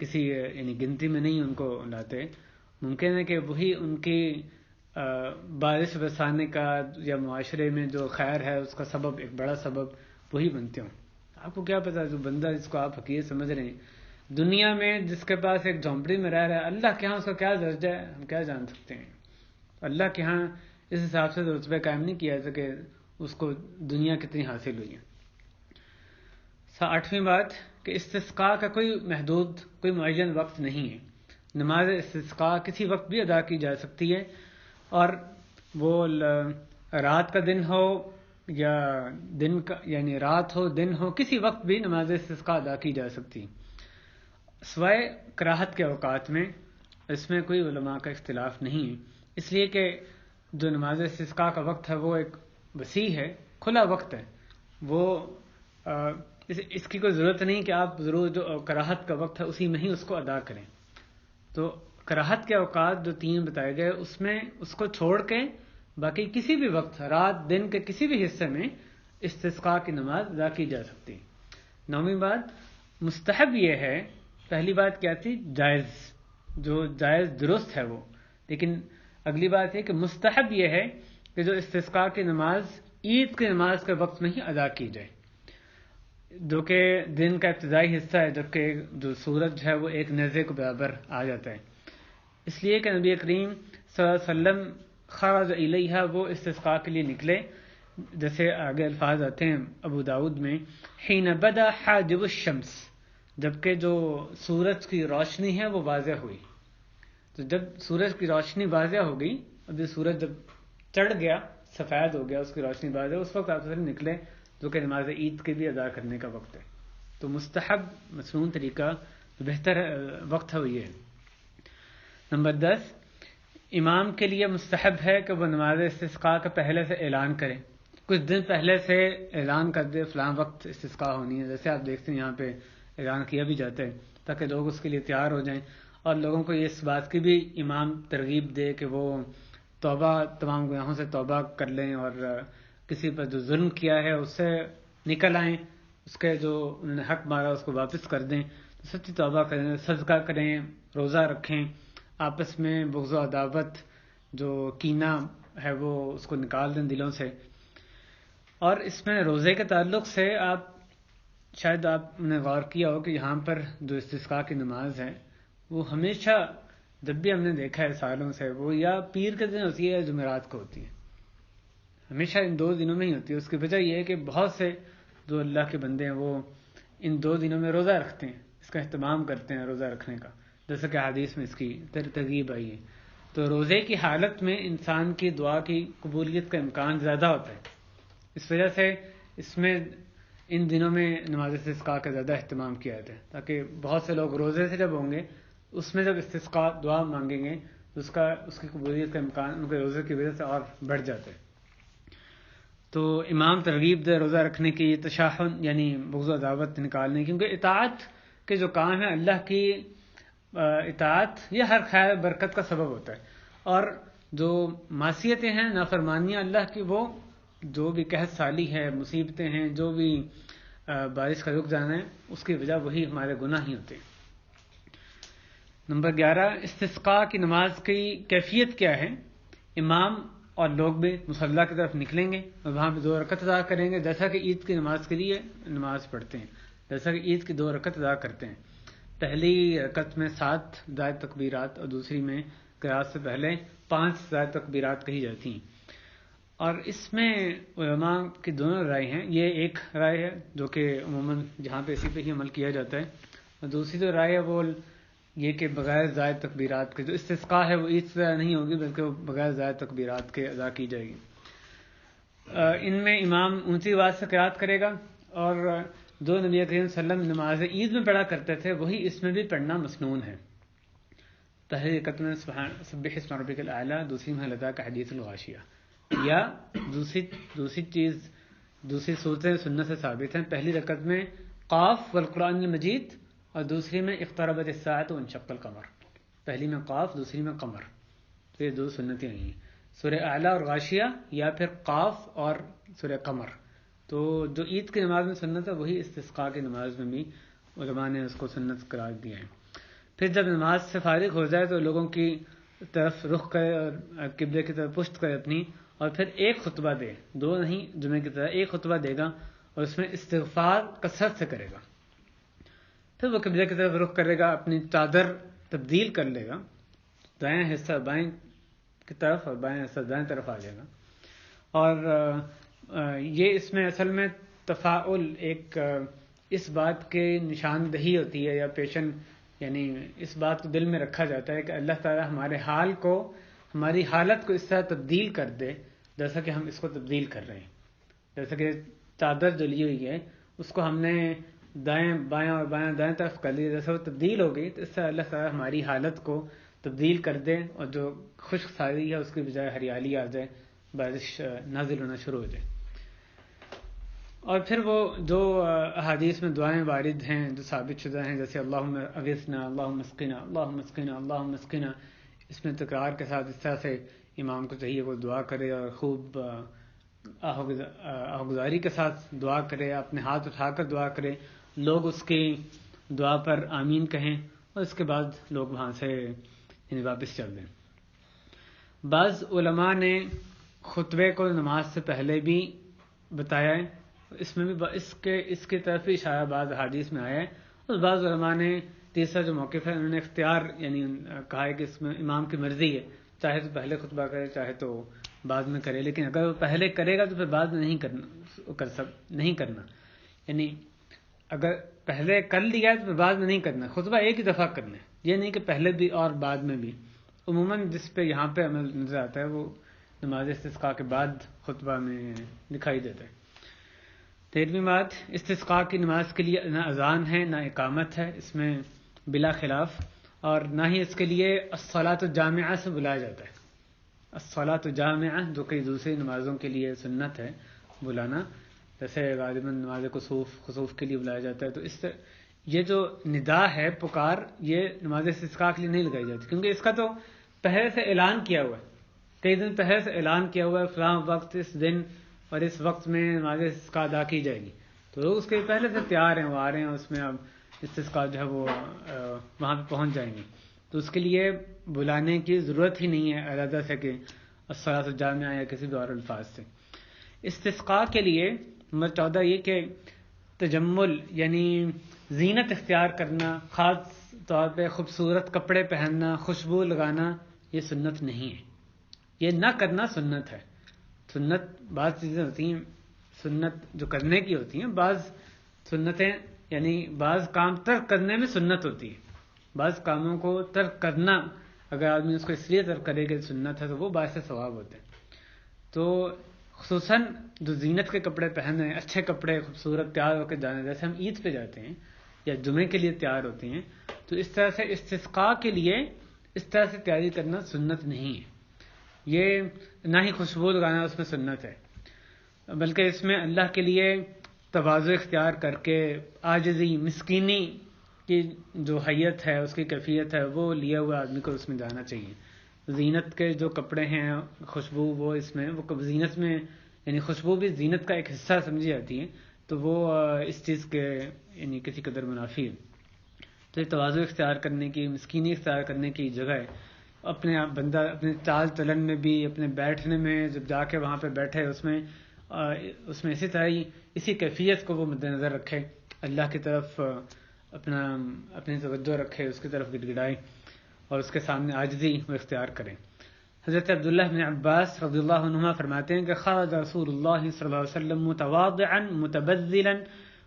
A: کسی یعنی گنتی میں نہیں ان کو لاتے، ممکن ہے کہ وہی ان کی بارش برسانے کا یا معاشرے میں جو خیر ہے اس کا سبب، ایک بڑا سبب وہی بنتے ہوں. آپ کو کیا پتا، جو بندہ جس کو آپ حقیر سمجھ رہے ہیں دنیا میں، جس کے پاس ایک جھونپڑی میں رہ رہا ہے، اللہ کے ہاں اس کا کیا درجہ ہے ہم کیا جان سکتے ہیں. اللہ کے ہاں اس حساب سے رتبہ قائم نہیں کیا کہ اس کو دنیا کتنی حاصل ہوئی ہے. 8ویں بات کہ استسقاء کا کوئی محدود کوئی معین وقت نہیں ہے. نماز استسقاء کسی وقت بھی ادا کی جا سکتی ہے، اور وہ رات کا دن ہو یا دن کا یعنی رات ہو دن ہو، کسی وقت بھی نماز استسقاء ادا کی جا سکتی، سوائے کراہت کے اوقات میں. اس میں کوئی علماء کا اختلاف نہیں ہے، اس لیے کہ جو نماز استسقاء کا وقت ہے وہ ایک وسیع ہے، کھلا وقت ہے. وہ اس کی کوئی ضرورت نہیں کہ آپ ضرور جو کراہت کا وقت ہے اسی میں ہی اس کو ادا کریں. تو کراہت کے اوقات جو 3 بتائے گئے اس میں اس کو چھوڑ کے باقی کسی بھی وقت رات دن کے کسی بھی حصے میں استسقاء کی نماز ادا کی جا سکتی. 9ویں بات مستحب یہ ہے. پہلی بات کیا تھی؟ جائز، جو جائز درست ہے وہ. لیکن اگلی بات ہے کہ مستحب یہ ہے کہ جو استسقاء کی نماز عید کی نماز کے وقت میں ہی ادا کی جائے، جو کہ دن کا ابتدائی حصہ ہے، جبکہ جو سورج ہے وہ ایک نیزے کے برابر آ جاتا ہے. اس لیے کہ نبی کریم صلی اللہ علیہ وسلم خرج الیہا، وہ استسقاء کے لیے نکلے، جیسے آگے الفاظ آتے ہیں ابو داؤد میں، حین بدا حاجب الشمس، جبکہ جو سورج کی روشنی ہے وہ واضح ہوئی. تو جب سورج کی روشنی واضح ہو گئی، اب سورج جب چڑھ گیا، سفید ہو گیا، اس کی روشنی واضح، اس وقت آپ نکلے، جو کہ نماز عید کے بھی ادا کرنے کا وقت ہے. تو مستحب مسنون طریقہ بہتر وقت ہے وہ یہ. نمبر 10، امام کے لیے مستحب ہے کہ وہ نماز استسقاء کا پہلے سے اعلان کرے، کچھ دن پہلے سے اعلان کر دے فلاں وقت استسقاء ہونی ہے. جیسے آپ دیکھتے ہیں یہاں پہ اعلان کیا بھی جاتا ہے تاکہ لوگ اس کے لیے تیار ہو جائیں، اور لوگوں کو اس بات کی بھی امام ترغیب دے کہ وہ توبہ، تمام گناہوں سے توبہ کر لیں، اور کسی پر جو ظلم کیا ہے اس سے نکل آئیں، اس کے جو انہوں نے حق مارا اس کو واپس کر دیں، تو سچی توبہ کریں، صدقہ کریں، روزہ رکھیں، آپس میں بغض و عداوت جو کینہ ہے وہ اس کو نکال دیں دلوں سے. اور اس میں روزے کے تعلق سے شاید آپ نے غور کیا ہو کہ یہاں پر جو استسقاء کی نماز ہے وہ ہمیشہ، جب بھی ہم نے دیکھا ہے سالوں سے، وہ یا پیر کے دن ہوتی ہے یا جمعرات کو ہوتی ہے، ہمیشہ ان 2 دنوں میں ہی ہوتی ہے. اس کی وجہ یہ ہے کہ بہت سے جو اللہ کے بندے ہیں وہ ان 2 دنوں میں روزہ رکھتے ہیں، اس کا اہتمام کرتے ہیں روزہ رکھنے کا، جیسا کہ حدیث میں اس کی ترغیب آئی ہے. تو روزے کی حالت میں انسان کی دعا کی قبولیت کا امکان زیادہ ہوتا ہے، اس وجہ سے اس میں ان دنوں میں نماز استسقاء کا زیادہ اہتمام کیا جاتا ہے، تاکہ بہت سے لوگ روزے سے جب ہوں گے اس میں جب استسقاء دعا مانگیں گے تو اس کی قبولیت کا امکان ان کے روزے کی وجہ سے اور بڑھ جاتا ہے. تو امام ترغیب دے روزہ رکھنے کی، تشاحن یعنی بغض و عداوت نکالنے کی، کیونکہ اطاعت کے جو کام ہے اللہ کی اطاعت یہ ہر خیر برکت کا سبب ہوتا ہے، اور جو معصیتیں ہیں نافرمانیاں اللہ کی، وہ جو بھی قحط سالی ہے، مصیبتیں ہیں، جو بھی بارش کا رک جانا ہے، اس کی وجہ وہی ہمارے گناہ ہی ہوتے ہیں. نمبر 11، استسقاء کی نماز کی کیفیت کیا ہے؟ امام اور لوگ بھی مصلی کی طرف نکلیں گے اور وہاں پہ 2 رکعت ادا کریں گے، جیسا کہ عید کی نماز کے لیے نماز پڑھتے ہیں، جیسا کہ عید کی 2 رکعت ادا کرتے ہیں. پہلی رکعت میں 7 زائد تکبیرات اور دوسری میں قرات سے پہلے 5 زائد تکبیرات کہی جاتی ہیں. اور اس میں علماء کی دونوں رائے ہیں. یہ ایک رائے ہے جو کہ عموماً جہاں پہ اسی پہ ہی عمل کیا جاتا ہے، اور دوسری جو رائے ہے وہ یہ کہ بغیر زائد تکبیرات کے جو استسقاء ہے وہ عید سے نہیں ہوگی، بلکہ وہ بغیر زائد تکبیرات کے ادا کی جائے گی. ان میں امام اونچی آواز سے قرات کرے گا، اور جو نبی کریم صلی اللہ علیہ وسلم نماز عید میں پڑھا کرتے تھے وہی اس میں بھی پڑھنا مسنون ہے. پہلی رکعت میں سبح اسم ربک الاعلی، دوسری میں لدا کا حدیث الغاشیہ. یا دوسری صورتیں سنت سے ثابت ہیں. پہلی رکعت میں قاف والقرآن المجید، اور دوسری میں اقتربت الساعۃ وانشق القمر. پہلی میں قاف، دوسری میں قمر. تو یہ 2 سنتیں آئی ہیں، سورہ اعلی اور غاشیہ، یا پھر قاف اور سورہ قمر. تو جو عید کی نماز میں سنت ہے وہی استسقاء کی نماز میں بھی علماء نے اس کو سنت قرار دیا ہے. پھر جب نماز سے فارغ ہو جائے تو لوگوں کی طرف رخ کرے اور قبلے کی طرف پشت کرے اپنی، اور پھر ایک خطبہ دے، 2 نہیں، جمعے کی طرح ایک خطبہ دے گا، اور اس میں استغفار کثرت سے کرے گا. پھر وہ قبلے کی طرف رخ کرے گا، اپنی چادر تبدیل کر لے گا، دائیں حصہ بائیں کی طرف اور بائیں حصہ دائیں طرف آ جائے گا. اور یہ اس میں اصل میں تفاعل، ایک اس بات کے نشاندہی ہوتی ہے یا پیشن، یعنی اس بات کو دل میں رکھا جاتا ہے کہ اللہ تعالیٰ ہمارے حال کو، ہماری حالت کو اس طرح تبدیل کر دے جیسا کہ ہم اس کو تبدیل کر رہے ہیں. جیسا کہ چادر جو لی ہوئی ہے اس کو ہم نے دائیں بائیں اور بائیں دائیں طرف کر لیا، جیسا وہ تبدیل ہو گئی تو اس سے اللہ تعالیٰ ہماری حالت کو تبدیل کر دے اور جو خشک سالی ہے اس کی بجائے ہریالی آ جائے، بارش نازل ہونا شروع ہو جائے. اور پھر وہ جو احادیث میں دعائیں وارد ہیں جو ثابت شدہ ہیں، جیسے اللہم اغثنا، اللہم اسقنا، اللہم اسقنا، اللہم اسقنا، اس میں تکرار کے ساتھ اس طرح سے امام کو چاہیے وہ دعا کرے اور خوب آہوگزاری کے ساتھ دعا کرے، اپنے ہاتھ اٹھا کر دعا کرے، لوگ اس کی دعا پر آمین کہیں اور اس کے بعد لوگ وہاں سے واپس چل دیں. بعض علماء نے خطبے کو نماز سے پہلے بھی بتایا ہے، اس میں بھی اس کی طرف بھی اشارہ بعض حدیث میں آیا ہے. اور بعض علماء نے تیسرا جو موقف ہے انہوں نے اختیار یعنی کہا ہے کہ اس میں امام کی مرضی ہے، چاہے تو پہلے خطبہ کرے چاہے تو بعد میں کرے، لیکن اگر وہ پہلے کرے گا تو پھر بعد میں نہیں کرنا، یعنی اگر پہلے کر لیا ہے تو پھر بعد میں نہیں کرنا، خطبہ ایک ہی دفعہ کرنا ہے، یہ نہیں کہ پہلے بھی اور بعد میں بھی. عموماً جس پہ یہاں پہ عمل نظر آتا ہے وہ نماز استسقاء کے بعد خطبہ میں دکھائی دیتا ہے. 13ویں بات، استسقاء کی نماز کے لیے نہ اذان ہے نہ اقامت ہے، اس میں بلا خلاف، اور نہ ہی اس کے لیے الصلاۃ الجامعہ سے بلایا جاتا ہے. الصلاۃ الجامعہ جو کئی دوسری نمازوں کے لیے سنت ہے بلانا، جیسے غالباً نماز خسوف کے لیے بلایا جاتا ہے، تو اس سے یہ جو ندا ہے پکار یہ نماز استسقاء کے لیے نہیں لگائی جاتی، کیونکہ اس کا تو پہلے سے اعلان کیا ہوا ہے، کئی دن پہلے سے اعلان کیا ہوا ہے فلاں وقت اس دن اور اس وقت میں نماز استسقاء ادا کی جائے گی، تو لوگ اس کے پہلے سے تیار ہیں، وہ آ رہے ہیں، اس میں اب استسقاء جو ہے وہ وہاں پہ پہنچ جائیں گے، تو اس کے لیے بلانے کی ضرورت ہی نہیں ہے علیحدہ سے کہ الصلاۃ الجامعہ یا کسی بھی اور الفاظ سے. استسقاء کے لیے نمبر 14 یہ کہ تجمل یعنی زینت اختیار کرنا، خاص طور پہ خوبصورت کپڑے پہننا، خوشبو لگانا، یہ سنت نہیں ہے، یہ نہ کرنا سنت ہے. سنت بعض چیزیں ہوتی ہیں سنت جو کرنے کی ہوتی ہیں، بعض سنتیں یعنی بعض کام ترک کرنے میں سنت ہوتی ہے، بعض کاموں کو ترک کرنا اگر آدمی اس کو اس لیے ترک کرے کہ سنت ہے تو وہ باعث ثواب ہوتے ہیں. تو خصوصاً جو زینت کے کپڑے پہنے، اچھے کپڑے خوبصورت تیار ہو کے جانے، جیسے ہم عید پہ جاتے ہیں یا جمعے کے لیے تیار ہوتے ہیں، تو اس طرح سے استسقاء کے لیے اس طرح سے تیاری کرنا سنت نہیں ہے. یہ نہ ہی خوشبو لگانا اس میں سنت ہے، بلکہ اس میں اللہ کے لیے تواضع اختیار کر کے عاجزی مسکینی کی جو حیت ہے، اس کی کیفیت ہے، وہ لیا ہوا آدمی کو اس میں جانا چاہیے. زینت کے جو کپڑے ہیں، خوشبو، وہ اس میں وہ زینت میں یعنی خوشبو بھی زینت کا ایک حصہ سمجھی جاتی ہے، تو وہ اس چیز کے یعنی کسی قدر منافی ہے. تو یہ تواضع اختیار کرنے کی، مسکینی اختیار کرنے کی جگہ ہے. اپنے بندہ اپنے چال چلن میں بھی، اپنے بیٹھنے میں جب جا کے وہاں پہ بیٹھے اس میں اسی طرح ہی اسی کیفیت کو وہ مد نظر رکھے، اللہ کی طرف اپنی توجہ رکھے، اس کی طرف گڑ گڑائے اور اس کے سامنے عاجزی وہ اختیار کریں. حضرت عبداللہ بن عباس رضی اللہ عنہما فرماتے ہیں کہ خرج رسول اللہ صلی اللہ علیہ وسلم متواضعا متبذلا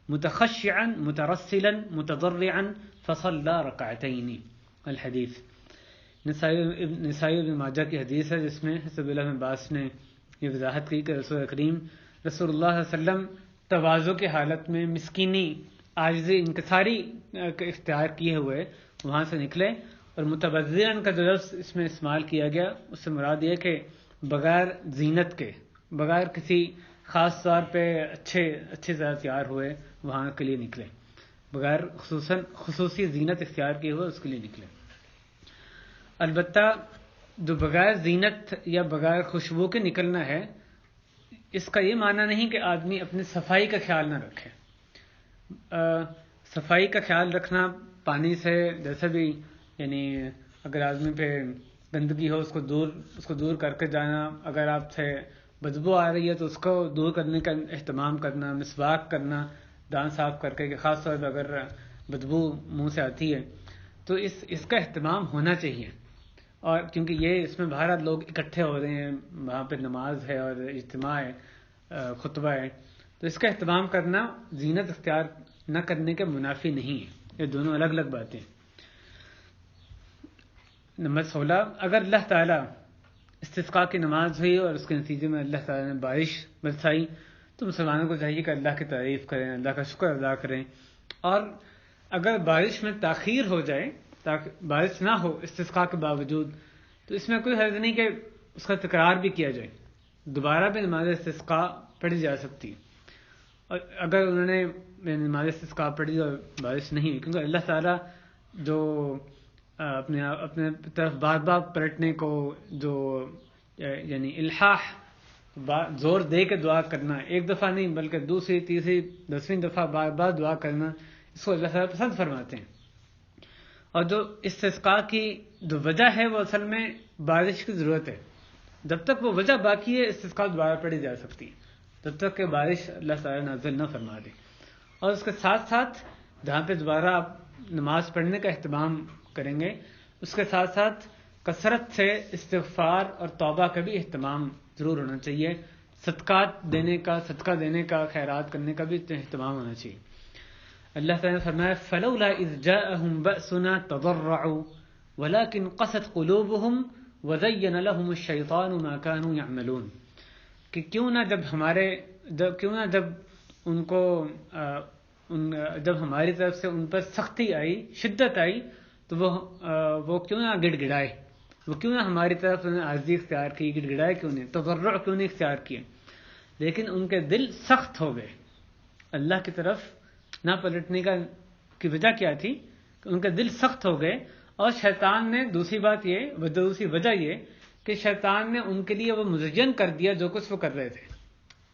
A: متخشعا مترسلا متضرعا فصلى ركعتين. الحدیث نسائی ابن ماجہ کی حدیث ہے، جس میں حضرت عبداللہ بن عباس نے یہ وضاحت کی کہ رسول کریم رسول اللہ صلی اللہ علیہ وسلم تواضع کی حالت میں مسکینی، عاجزی، انکساری اختیار کیے ہوئے وہاں سے نکلے. اور متبذرن کا جو لفظ اس میں استعمال کیا گیا اس سے مراد یہ کہ بغیر زینت کے، بغیر کسی خاص طور پہ اچھے سے تیار ہوئے وہاں کے لیے نکلے، بغیر خصوصی زینت اختیار کیے ہوئے اس کے لیے نکلے. البتہ جو بغیر زینت یا بغیر خوشبو کے نکلنا ہے، اس کا یہ معنی نہیں کہ آدمی اپنی صفائی کا خیال نہ رکھے. صفائی کا خیال رکھنا پانی سے جیسے بھی، یعنی اگر آدمی پہ گندگی ہو اس کو دور کر کے جانا، اگر آپ سے بدبو آ رہی ہے تو اس کو دور کرنے کا اہتمام کرنا، مسواک کرنا دانت صاف کر کے، کہ خاص طور پہ اگر بدبو منہ سے آتی ہے تو اس کا اہتمام ہونا چاہیے. اور کیونکہ یہ اس میں بہرحال لوگ اکٹھے ہو رہے ہیں، وہاں پہ نماز ہے اور اجتماع ہے، خطبہ ہے، تو اس کا اہتمام کرنا زینت اختیار نہ کرنے کے منافی نہیں ہے، یہ دونوں الگ الگ باتیں. نمبر 16، اگر اللہ تعالیٰ استسقاء کی نماز ہوئی اور اس کے نتیجے میں اللہ تعالیٰ نے بارش برسائی تو مسلمانوں کو چاہیے کہ اللہ کی تعریف کریں، اللہ کا شکر ادا کریں. اور اگر بارش میں تاخیر ہو جائے، تاکہ بارش نہ ہو استسقاء کے باوجود، تو اس میں کوئی حرج نہیں کہ اس کا تکرار بھی کیا جائے، دوبارہ بھی نماز استسقاء پڑھی جا سکتی. اور اگر انہوں نے نماز استسقاء پڑھی اور بارش نہیں ہوئی، کیونکہ اللہ تعالیٰ جو اپنے طرف بار بار پلٹنے کو، جو یعنی الحاح زور دے کے دعا کرنا، ایک دفعہ نہیں بلکہ دوسری تیسری 10ویں دفعہ بار بار دعا کرنا، اس کو اللہ تعالیٰ پسند فرماتے ہیں. اور جو استسقاء کی جو وجہ ہے وہ اصل میں بارش کی ضرورت ہے. جب تک وہ وجہ باقی ہے استسقاء دوبارہ پڑھی جا سکتی ہے، جب تک کہ بارش اللہ تعالیٰ نازل نہ فرما دے. اور اس کے ساتھ ساتھ جہاں پہ دوبارہ آپ نماز پڑھنے کا اہتمام کریں گے، اس کے ساتھ ساتھ کثرت سے استغفار اور توبہ کا بھی اہتمام ضرور ہونا چاہیے. صدقہ دینے کا، خیرات کرنے کا بھی اہتمام ہونا چاہیے. اللہ تعالیٰ نے فرمایا فلولا اذ جاءهم بأسنا تضرعوا ولكن قست قلوبهم وزين لهم الشيطان ما كانوا يعملون، کہ کیوں نہ جب ان کو جب ہماری طرف سے ان پر سختی آئی، شدت آئی، تو وہ کیوں نہ گڑ گڑائے، وہ کیوں نہ ہماری طرف انہیں عاجزی اختیار کی، گڑ گڑائے کیوں نہیں، تضرع کیوں نہیں اختیار کیے. لیکن ان کے دل سخت ہو گئے. اللہ کی طرف نہ پلٹنے کی وجہ کیا تھی کہ ان کے دل سخت ہو گئے. اور شیطان نے دوسری وجہ یہ کہ شیطان نے ان کے لیے وہ مزین کر دیا جو کچھ وہ کر رہے تھے.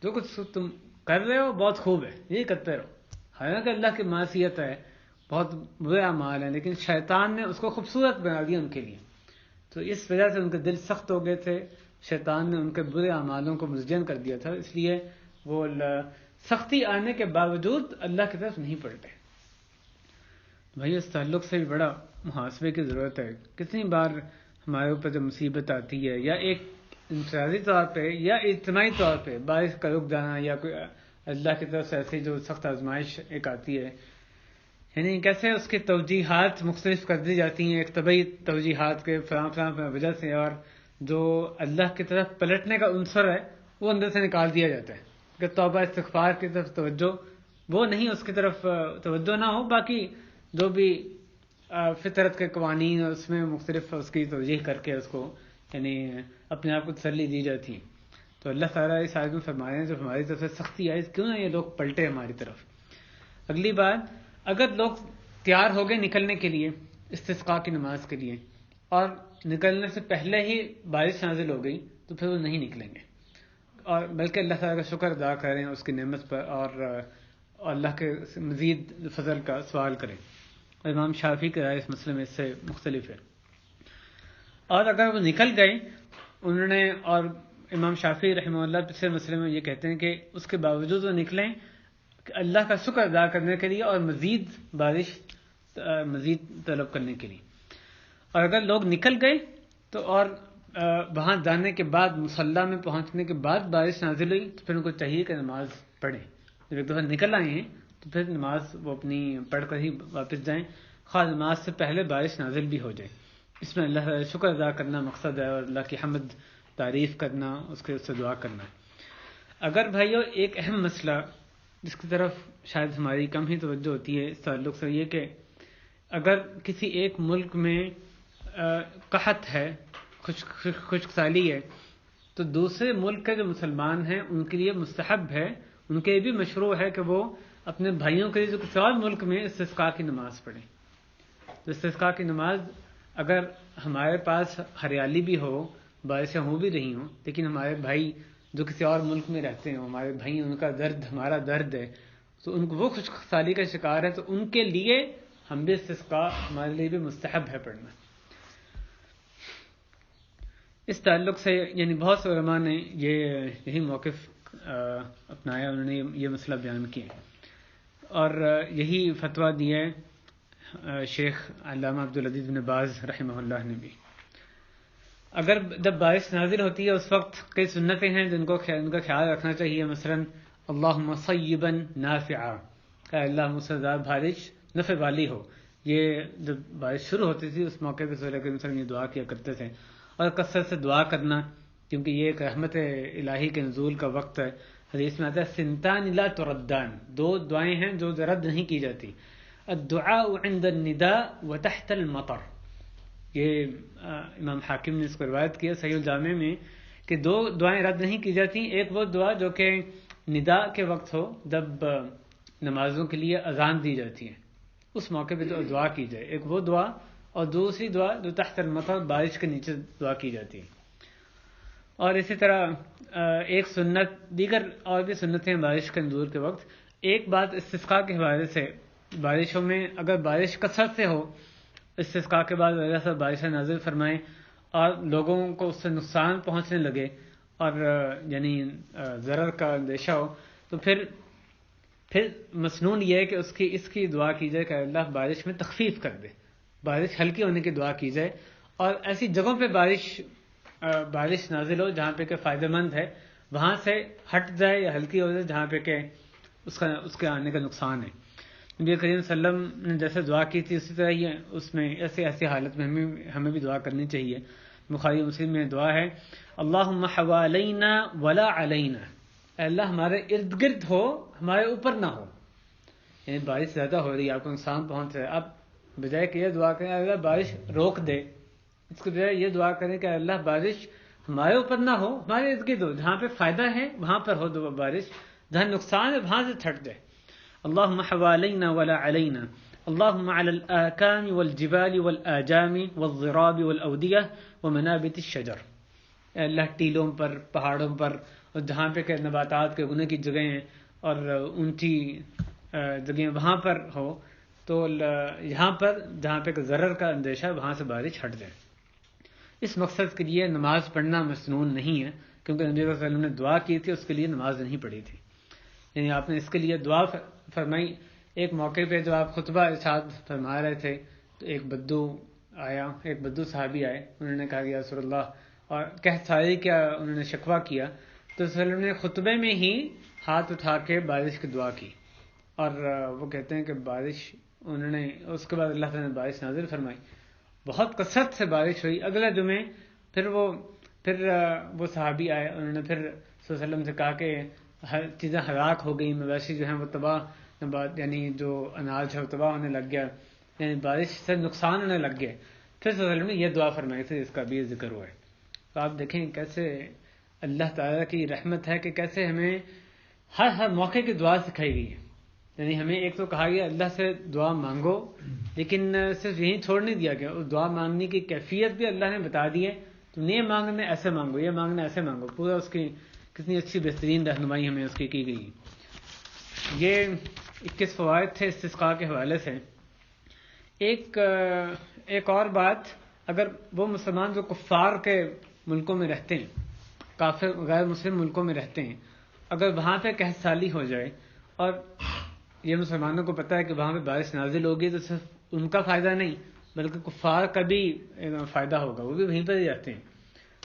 A: جو کچھ تم کر رہے ہو بہت خوب ہے، یہی کرتے رہو. حالانکہ اللہ کی معصیت ہے، بہت برے اعمال ہیں، لیکن شیطان نے اس کو خوبصورت بنا دیا ان کے لیے. تو اس وجہ سے ان کے دل سخت ہو گئے تھے. شیطان نے ان کے برے اعمالوں کو مزین کر دیا تھا، اس لیے وہ سختی آنے کے باوجود اللہ کی طرف نہیں پلٹے. بھائی اس تعلق سے بھی بڑا محاسبے کی ضرورت ہے. کتنی بار ہمارے اوپر جب مصیبت آتی ہے، یا ایک انفرادی طور پہ یا اجتماعی طور پہ بارش کا رک جانا، یا کوئی اللہ کی طرف سے ایسی جو سخت آزمائش ایک آتی ہے، یعنی کیسے اس کی توجیحات مختلف کر دی جاتی ہیں، ایک طبعی توجیحات کے فلاں وجہ سے، اور جو اللہ کی طرف پلٹنے کا عنصر ہے وہ اندر سے نکال دیا جاتا ہے کہ توبہ استغفار کی طرف توجہ وہ نہیں، اس کی طرف توجہ نہ ہو، باقی جو بھی فطرت کے قوانین اور اس میں مختلف اس کی توجیح کر کے اس کو یعنی اپنے آپ کو تسلی دی جاتی. تو اللہ تعالیٰ اس آیت میں فرما رہے ہیں جب ہماری طرف سے سختی آئی کیوں نہ یہ لوگ پلٹے ہماری طرف. اگلی بات، اگر لوگ تیار ہو گئے نکلنے کے لیے استسقاء کی نماز کے لیے، اور نکلنے سے پہلے ہی بارش نازل ہو گئی، تو پھر وہ نہیں نکلیں گے، اور بلکہ اللہ تعالیٰ کا شکر ادا کریں اس کی نعمت پر، اور اللہ کے مزید فضل کا سوال کریں. اور امام شافعی کی رائے اس مسئلے میں اس سے مختلف ہے. اور اگر وہ نکل گئے انہوں نے، اور امام شافعی رحمہ اللہ پچھلے مسئلے میں یہ کہتے ہیں کہ اس کے باوجود وہ نکلیں کہ اللہ کا شکر ادا کرنے کے لیے اور مزید طلب کرنے کے لیے. اور اگر لوگ نکل گئے تو اور وہاں جانے کے بعد مصلی میں پہنچنے کے بعد بارش نازل ہوئی تو پھر ان کو چاہیے کہ نماز پڑھیں. جب ایک دفعہ نکل آئے ہیں تو پھر نماز وہ اپنی پڑھ کر ہی واپس جائیں، خواہ نماز سے پہلے بارش نازل بھی ہو جائے. اس میں اللہ کا شکر ادا کرنا مقصد ہے، اور اللہ کی حمد تعریف کرنا، اس سے دعا کرنا ہے. اگر بھائیو ایک اہم مسئلہ جس کی طرف شاید ہماری کم ہی توجہ ہوتی ہے اس تعلق سے، یہ کہ اگر کسی ایک ملک میں قحط ہے، خشک سالی ہے، تو دوسرے ملک کے جو مسلمان ہیں ان کے لیے مستحب ہے، ان کے لیے بھی مشروع ہے کہ وہ اپنے بھائیوں کے لیے جو کسی اور ملک میں استسقاء کی نماز پڑھیں. تو استسقاء کی نماز اگر ہمارے پاس ہریالی بھی ہو، بارشیں ہو بھی رہی ہوں، لیکن ہمارے بھائی جو کسی اور ملک میں رہتے ہیں، ہمارے بھائی، ان کا درد ہمارا درد ہے، تو ان کو وہ خشک سالی کا شکار ہے، تو ان کے لیے ہم بھی استسقاء ہمارے لیے بھی مستحب ہے پڑھنا. اس تعلق سے یعنی بہت سے علماء نے یہی موقف اپنایا، انہوں نے یہ مسئلہ بیان کیا، اور یہی فتویٰ دیا ہے شیخ علامہ عبدالعزیز بن باز رحمہ اللہ نے بھی. اگر جب بارش نازل ہوتی ہے اس وقت کئی سنتیں ہیں جن کا خیال رکھنا چاہیے، مثلا اللہم صیبا نافعا، کہ اللہ مجھ سے زیادہ بارش نفع والی ہو. یہ جب بارش شروع ہوتی تھی اس موقع پہ رسول کریم صلی اللہ علیہ وسلم یہ دعا کیا کرتے تھے. اور کثرت سے دعا کرنا، کیونکہ یہ ایک رحمت الہی کے نزول کا وقت ہے. حدیث میں آتا ہے سنتان لا تردان، 2 دعائیں ہیں جو رد نہیں کی جاتی. الدعاء عند النداء وتحت المطر. یہ امام حاکم نے اس کو روایت کیا صحیح الجامع میں کہ 2 دعائیں رد نہیں کی جاتی. ایک وہ دعا جو کہ ندا کے وقت ہو، جب نمازوں کے لیے اذان دی جاتی ہے، اس موقع پہ جو دعا کی جائے، ایک وہ دعا، اور دوسری دعا جو تحت المطر بارش کے نیچے دعا کی جاتی ہے. اور اسی طرح ایک سنت، دیگر اور بھی سنتیں بارش کے نزول کے وقت. ایک بات استسقاء کے حوالے سے، بارشوں میں اگر بارش کثرت سے ہو، استسقاء کے بعد اللہ سے بارشیں نازل فرمائیں اور لوگوں کو اس سے نقصان پہنچنے لگے اور یعنی ضرر کا اندیشہ ہو، تو پھر مسنون یہ ہے کہ اس کی دعا کی جائے کہ اللہ بارش میں تخفیف کر دے، بارش ہلکی ہونے کی دعا کی جائے. اور ایسی جگہوں پہ بارش نازل ہو جہاں پہ کہ فائدہ مند ہے، وہاں سے ہٹ جائے یا ہلکی ہو جائے جہاں پہ کہ اس کے آنے کا نقصان ہے. نبی کریم صلی اللہ علیہ وسلم نے جیسے دعا کی تھی اسی طرح ہی اس میں ایسی حالت میں ہمیں بھی دعا کرنی چاہیے. بخاری مسلم میں دعا ہے اللہم حوالینا ولا علینا، اے اللہ ہمارے ارد گرد ہو، ہمارے اوپر نہ ہو. یعنی بارش زیادہ ہو رہی ہے، آپ کو نقصان پہنچ رہا ہے، آپ بجائے کہ یہ دعا کریں اللہ بارش روک دے، اس کے بجائے یہ دعا کریں کہ اللہ بارش ہمارے اوپر نہ ہو، ہمارے ارد گرد ہو، جہاں پہ فائدہ ہے وہاں پر ہو بارش، جہاں نقصان ہے وہاں سے چھٹ جائے. اللہم حوالینا ولا علینا، اللہم علی الآکام والجبال والآجام والضراب والأودیہ ومنابت الشجر. اے اللہ ٹیلوں پر، پہاڑوں پر، اور جہاں پہ کہ نباتات کے اگنے کی جگہیں ہیں اور اونچی جگہیں وہاں پر ہو، تو یہاں پر جہاں پہ کہ ضرر کا اندیشہ وہاں سے بارش ہٹ جائے. اس مقصد کے لیے نماز پڑھنا مسنون نہیں ہے، کیونکہ نبی صلی اللہ علیہ وسلم نے دعا کی تھی، اس کے لیے نماز نہیں پڑھی تھی. یعنی آپ نے اس کے لیے دعا فرمائی. ایک موقع پہ جو آپ خطبہ ارشاد فرما رہے تھے تو ایک بدو صحابی آئے، انہوں نے کہا کہ یا رسول اللہ، اور ساری کیا انہوں نے شکوہ کیا، تو صلی اللہ علیہ وسلم نے خطبے میں ہی ہاتھ اٹھا کے بارش کی دعا کی. اور وہ کہتے ہیں کہ انہوں نے اس کے بعد اللہ تعالیٰ نے بارش نازل فرمائی، بہت کثرت سے بارش ہوئی. اگلے جمعے پھر وہ صحابی آئے، انہوں نے پھر صلی اللہ علیہ وسلم سے کہا کہ ہر چیزیں ہلاک ہو گئی، مویشی جو ہیں وہ تباہ، یعنی جو اناج ہے وہ تباہ ہونے لگ گیا، یعنی بارش سے نقصان ہونے لگ گئے. پھر صلی اللہ علیہ وسلم نے یہ دعا فرمائی تھی، اس کا بھی ذکر ہوا ہے. تو آپ دیکھیں کیسے اللہ تعالیٰ کی رحمت ہے کہ کیسے ہمیں ہر موقع کی دعا سکھائی گئی ہے. یعنی ہمیں ایک تو کہا گیا اللہ سے دعا مانگو، لیکن صرف یہیں چھوڑ نہیں دیا گیا، اس دعا مانگنے کی کیفیت بھی اللہ نے بتا دی ہے. تم نے یہ مانگنا ایسے مانگو، یہ مانگنا ایسے مانگو، پورا اس کی کتنی اچھی بہترین رہنمائی ہمیں اس کی گئی. یہ 21 فوائد تھے استسقاء کے حوالے سے. ایک اور بات، اگر وہ مسلمان جو کفار کے ملکوں میں رہتے ہیں، کافر غیر مسلم ملکوں میں رہتے ہیں، اگر وہاں پہ قحط سالی ہو جائے اور یہ مسلمانوں کو پتہ ہے کہ وہاں پہ بارش نازل ہوگی، تو صرف ان کا فائدہ نہیں بلکہ کفار کا بھی فائدہ ہوگا، وہ بھی وہیں پر ہی رہتے ہیں.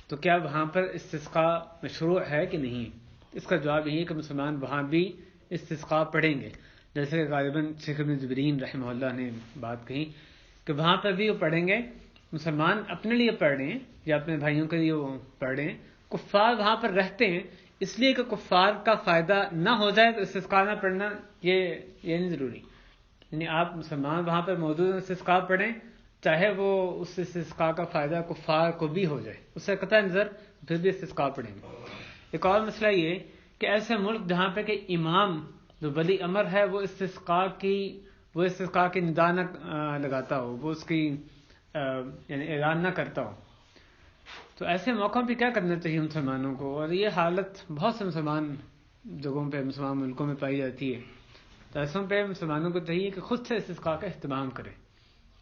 A: تو کیا وہاں پر استسقاء مشروع ہے کہ نہیں؟ اس کا جواب یہی ہے کہ مسلمان وہاں بھی استسقاء پڑھیں گے. جیسے کہ غالباً شیخ ابن جبرین رحمہ اللہ نے بات کہی کہ وہاں پر بھی وہ پڑھیں گے. مسلمان اپنے لیے پڑھ رہے ہیں یا اپنے بھائیوں کے لیے وہ پڑھ رہے ہیں، کفار وہاں پر رہتے ہیں، اس لیے کہ کفار کا فائدہ نہ ہو جائے تو استسقاء نہ پڑھنا یہ نہیں ضروری. یعنی آپ مسلمان وہاں پر موجود استسقاء پڑھیں، چاہے وہ اس استسقاء کا فائدہ کفار کو بھی ہو جائے، اس سے قطع نظر پھر بھی استسقاء پڑھیں گے. ایک اور مسئلہ یہ کہ ایسے ملک جہاں پہ کہ امام جو ولی امر ہے وہ استسقاء کی ندا نہ لگاتا ہو، وہ اس کی یعنی اعلان نہ کرتا ہو، تو ایسے موقعوں پہ کیا کرنا چاہیے مسلمانوں کو؟ اور یہ حالت بہت سے مسلمان جگہوں پہ، مسلمان ملکوں میں پائی جاتی ہے. تو ایسوں پہ مسلمانوں کو چاہیے کہ خود سے استسقاء کا اہتمام کریں.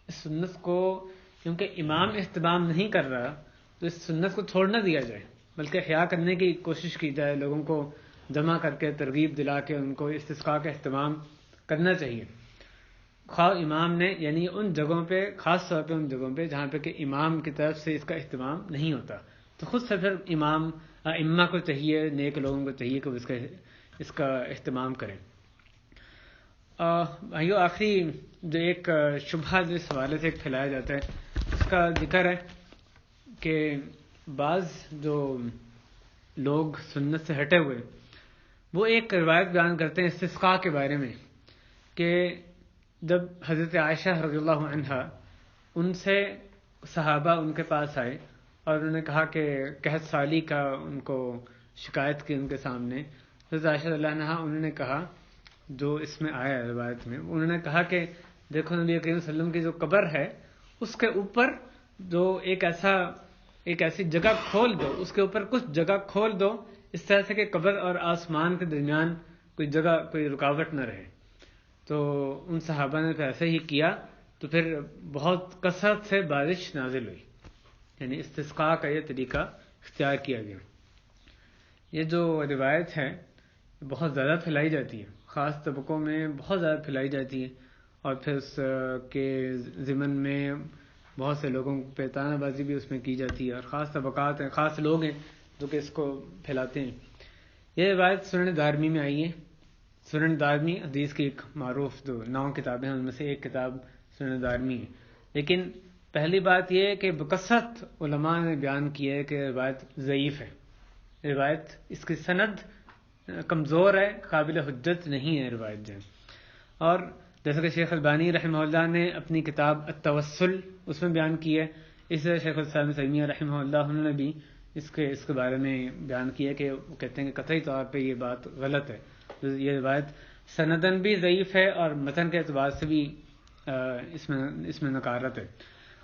A: اس سنت کو کیونکہ امام اہتمام نہیں کر رہا تو اس سنت کو چھوڑ نہ دیا جائے، بلکہ احیاء کرنے کی کوشش کی جائے، لوگوں کو جمع کر کے ترغیب دلا کے ان کو استسقاء کا اہتمام کرنا چاہیے. خواہ امام نے، یعنی ان جگہوں پہ، خاص طور پہ ان جگہوں پہ جہاں پہ کہ امام کی طرف سے اس کا اہتمام نہیں ہوتا، تو خود سے پھر ائمہ کو چاہیے، نیک لوگوں کو چاہیے کہ وہ اس کا اہتمام کریں. بھائیو آخری جو ایک شبہ جس حوالے سے ایک پھیلایا جاتا ہے اس کا ذکر ہے کہ بعض جو لوگ سنت سے ہٹے ہوئے وہ ایک روایت بیان کرتے ہیں استسقاء کے بارے میں کہ جب حضرت عائشہ رضی اللہ عنہا ان سے صحابہ ان کے پاس آئے اور انہوں نے کہا کہ قحط سالی کا ان کو شکایت کی ان کے سامنے، حضرت عائشہ رضی اللہ عنہا انہوں نے کہا جو اس میں آیا ہے روایت میں، انہوں نے کہا کہ دیکھو نبی کریم صلی اللہ علیہ وسلم کی جو قبر ہے اس کے اوپر جو ایک ایسی جگہ کھول دو، اس کے اوپر کچھ جگہ کھول دو اس طرح سے کہ قبر اور آسمان کے درمیان کوئی جگہ کوئی رکاوٹ نہ رہے۔ تو ان صحابہ نے ایسے ہی کیا، تو پھر بہت کثرت سے بارش نازل ہوئی، یعنی استسقاء کا یہ طریقہ اختیار کیا گیا۔ یہ جو روایت ہے بہت زیادہ پھیلائی جاتی ہے، خاص طبقوں میں بہت زیادہ پھیلائی جاتی ہے، اور پھر اس کے ضمن میں بہت سے لوگوں پہ طعنہ بازی بھی اس میں کی جاتی ہے، اور خاص طبقات ہیں، خاص لوگ ہیں جو کہ اس کو پھیلاتے ہیں۔ یہ روایت سنن دارمی میں آئی ہے۔ سنن دارمی حدیث کی ایک معروف جو 9 کتابیں ہیں ان میں سے ایک کتاب سنن دارمی ہے، لیکن پہلی بات یہ ہے کہ بکثرت علماء نے بیان کی ہے کہ روایت ضعیف ہے، روایت اس کی سند کمزور ہے، قابل حجت نہیں ہے روایت جو ہے۔ اور جیسا کہ شیخ البانی رحمہ اللہ نے اپنی کتاب التوسل اس میں بیان کی ہے، اس طرح شیخ الاسلام تیمیہ رحمہ اللہ انہوں نے بھی اس کے بارے میں بیان کیا کہ وہ کہتے ہیں کہ قطعی طور پہ یہ بات غلط ہے، یہ روایت سندن بھی ضعیف ہے اور متن کے اعتبار سے بھی اس میں نکارت ہے۔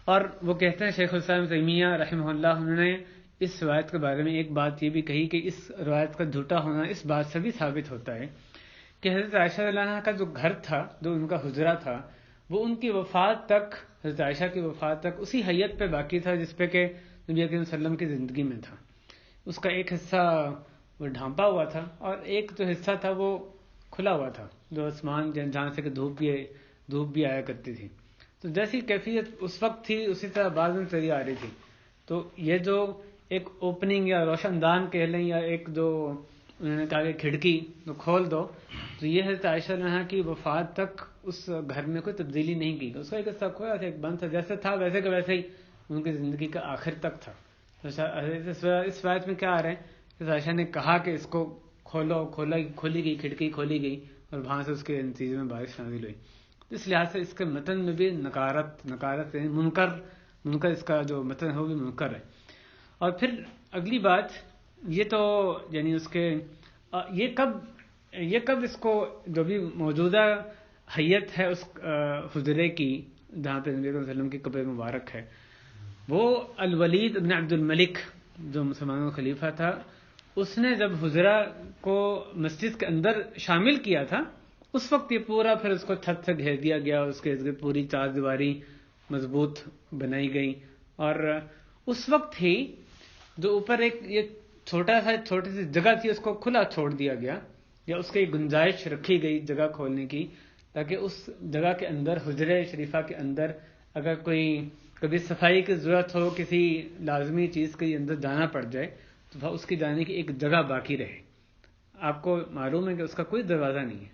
A: اور وہ کہتے ہیں شیخ الاسلام تیمیہ رحمہ اللہ انہوں نے اس روایت کے بارے میں ایک بات یہ بھی کہی کہ اس روایت کا جھوٹا ہونا اس بات سے بھی ثابت ہوتا ہے کہ حضرت عائشہ رضی اللہ عنہا کا جو گھر تھا، جو ان کا حجرہ تھا، وہ ان کی وفات تک، حضرت عائشہ کی وفات تک اسی حیت پہ باقی تھا جس پہ کہ نبی کریم صلی اللہ علیہ وسلم کی زندگی میں تھا۔ اس کا ایک حصہ وہ ڈھانپا ہوا تھا اور ایک جو حصہ تھا وہ کھلا ہوا تھا، جو آسمان جہاں سے کہ دھوپ بھی آیا کرتی تھی۔ تو جیسی کیفیت اس وقت تھی اسی طرح بعد میں چلی آ رہی تھی۔ تو یہ جو ایک اوپننگ یا روشن دان کہہ لیں، یا ایک جو انہوں نے کہا کہ کھڑکی تو کھول دو، تو یہ حضرت عائشہ رضی کی وفات تک اس گھر میں کوئی تبدیلی نہیں کی، اس کا ایک حصہ کھولا تھا، ایک بند تھا، جیسے تھا ویسے کا ویسے ہی ان کی زندگی کا آخر تک تھا۔ اس روایت میں کیا آ رہا ہے کہ عائشہ نے کہا کہ اس کو کھولی گئی کھڑکی کھولی گئی اور وہاں سے اس کے نتیجے میں بارش نازل ہوئی۔ اس لحاظ سے اس کے متن میں بھی نکارت منکر اس کا جو متن ہے وہ بھی منکر ہے۔ اور پھر اگلی بات یہ تو یعنی اس کے یہ کب اس کو جو بھی موجودہ حیت ہے اس حجرے کی جہاں پہ نبی صلی اللہ علیہ وسلم کی قبر مبارک ہے، وہ الولید بن عبد الملک جو مسلمانوں کا خلیفہ تھا، اس نے جب حجرہ کو مسجد کے اندر شامل کیا تھا اس وقت یہ پورا پھر اس کو چھت سے گھیر دیا گیا، اس کے پوری 4 دیواری مضبوط بنائی گئی، اور اس وقت ہی جو اوپر ایک یہ چھوٹی سی جگہ تھی اس کو کھلا چھوڑ دیا گیا، یا اس کی گنجائش رکھی گئی جگہ کھولنے کی، تاکہ اس جگہ کے اندر حجرے شریفہ کے اندر اگر کبھی صفائی کی ضرورت ہو، کسی لازمی چیز کے اندر جانا پڑ جائے تو اس کی جانے کی ایک جگہ باقی رہے۔ آپ کو معلوم ہے کہ اس کا کوئی دروازہ نہیں ہے،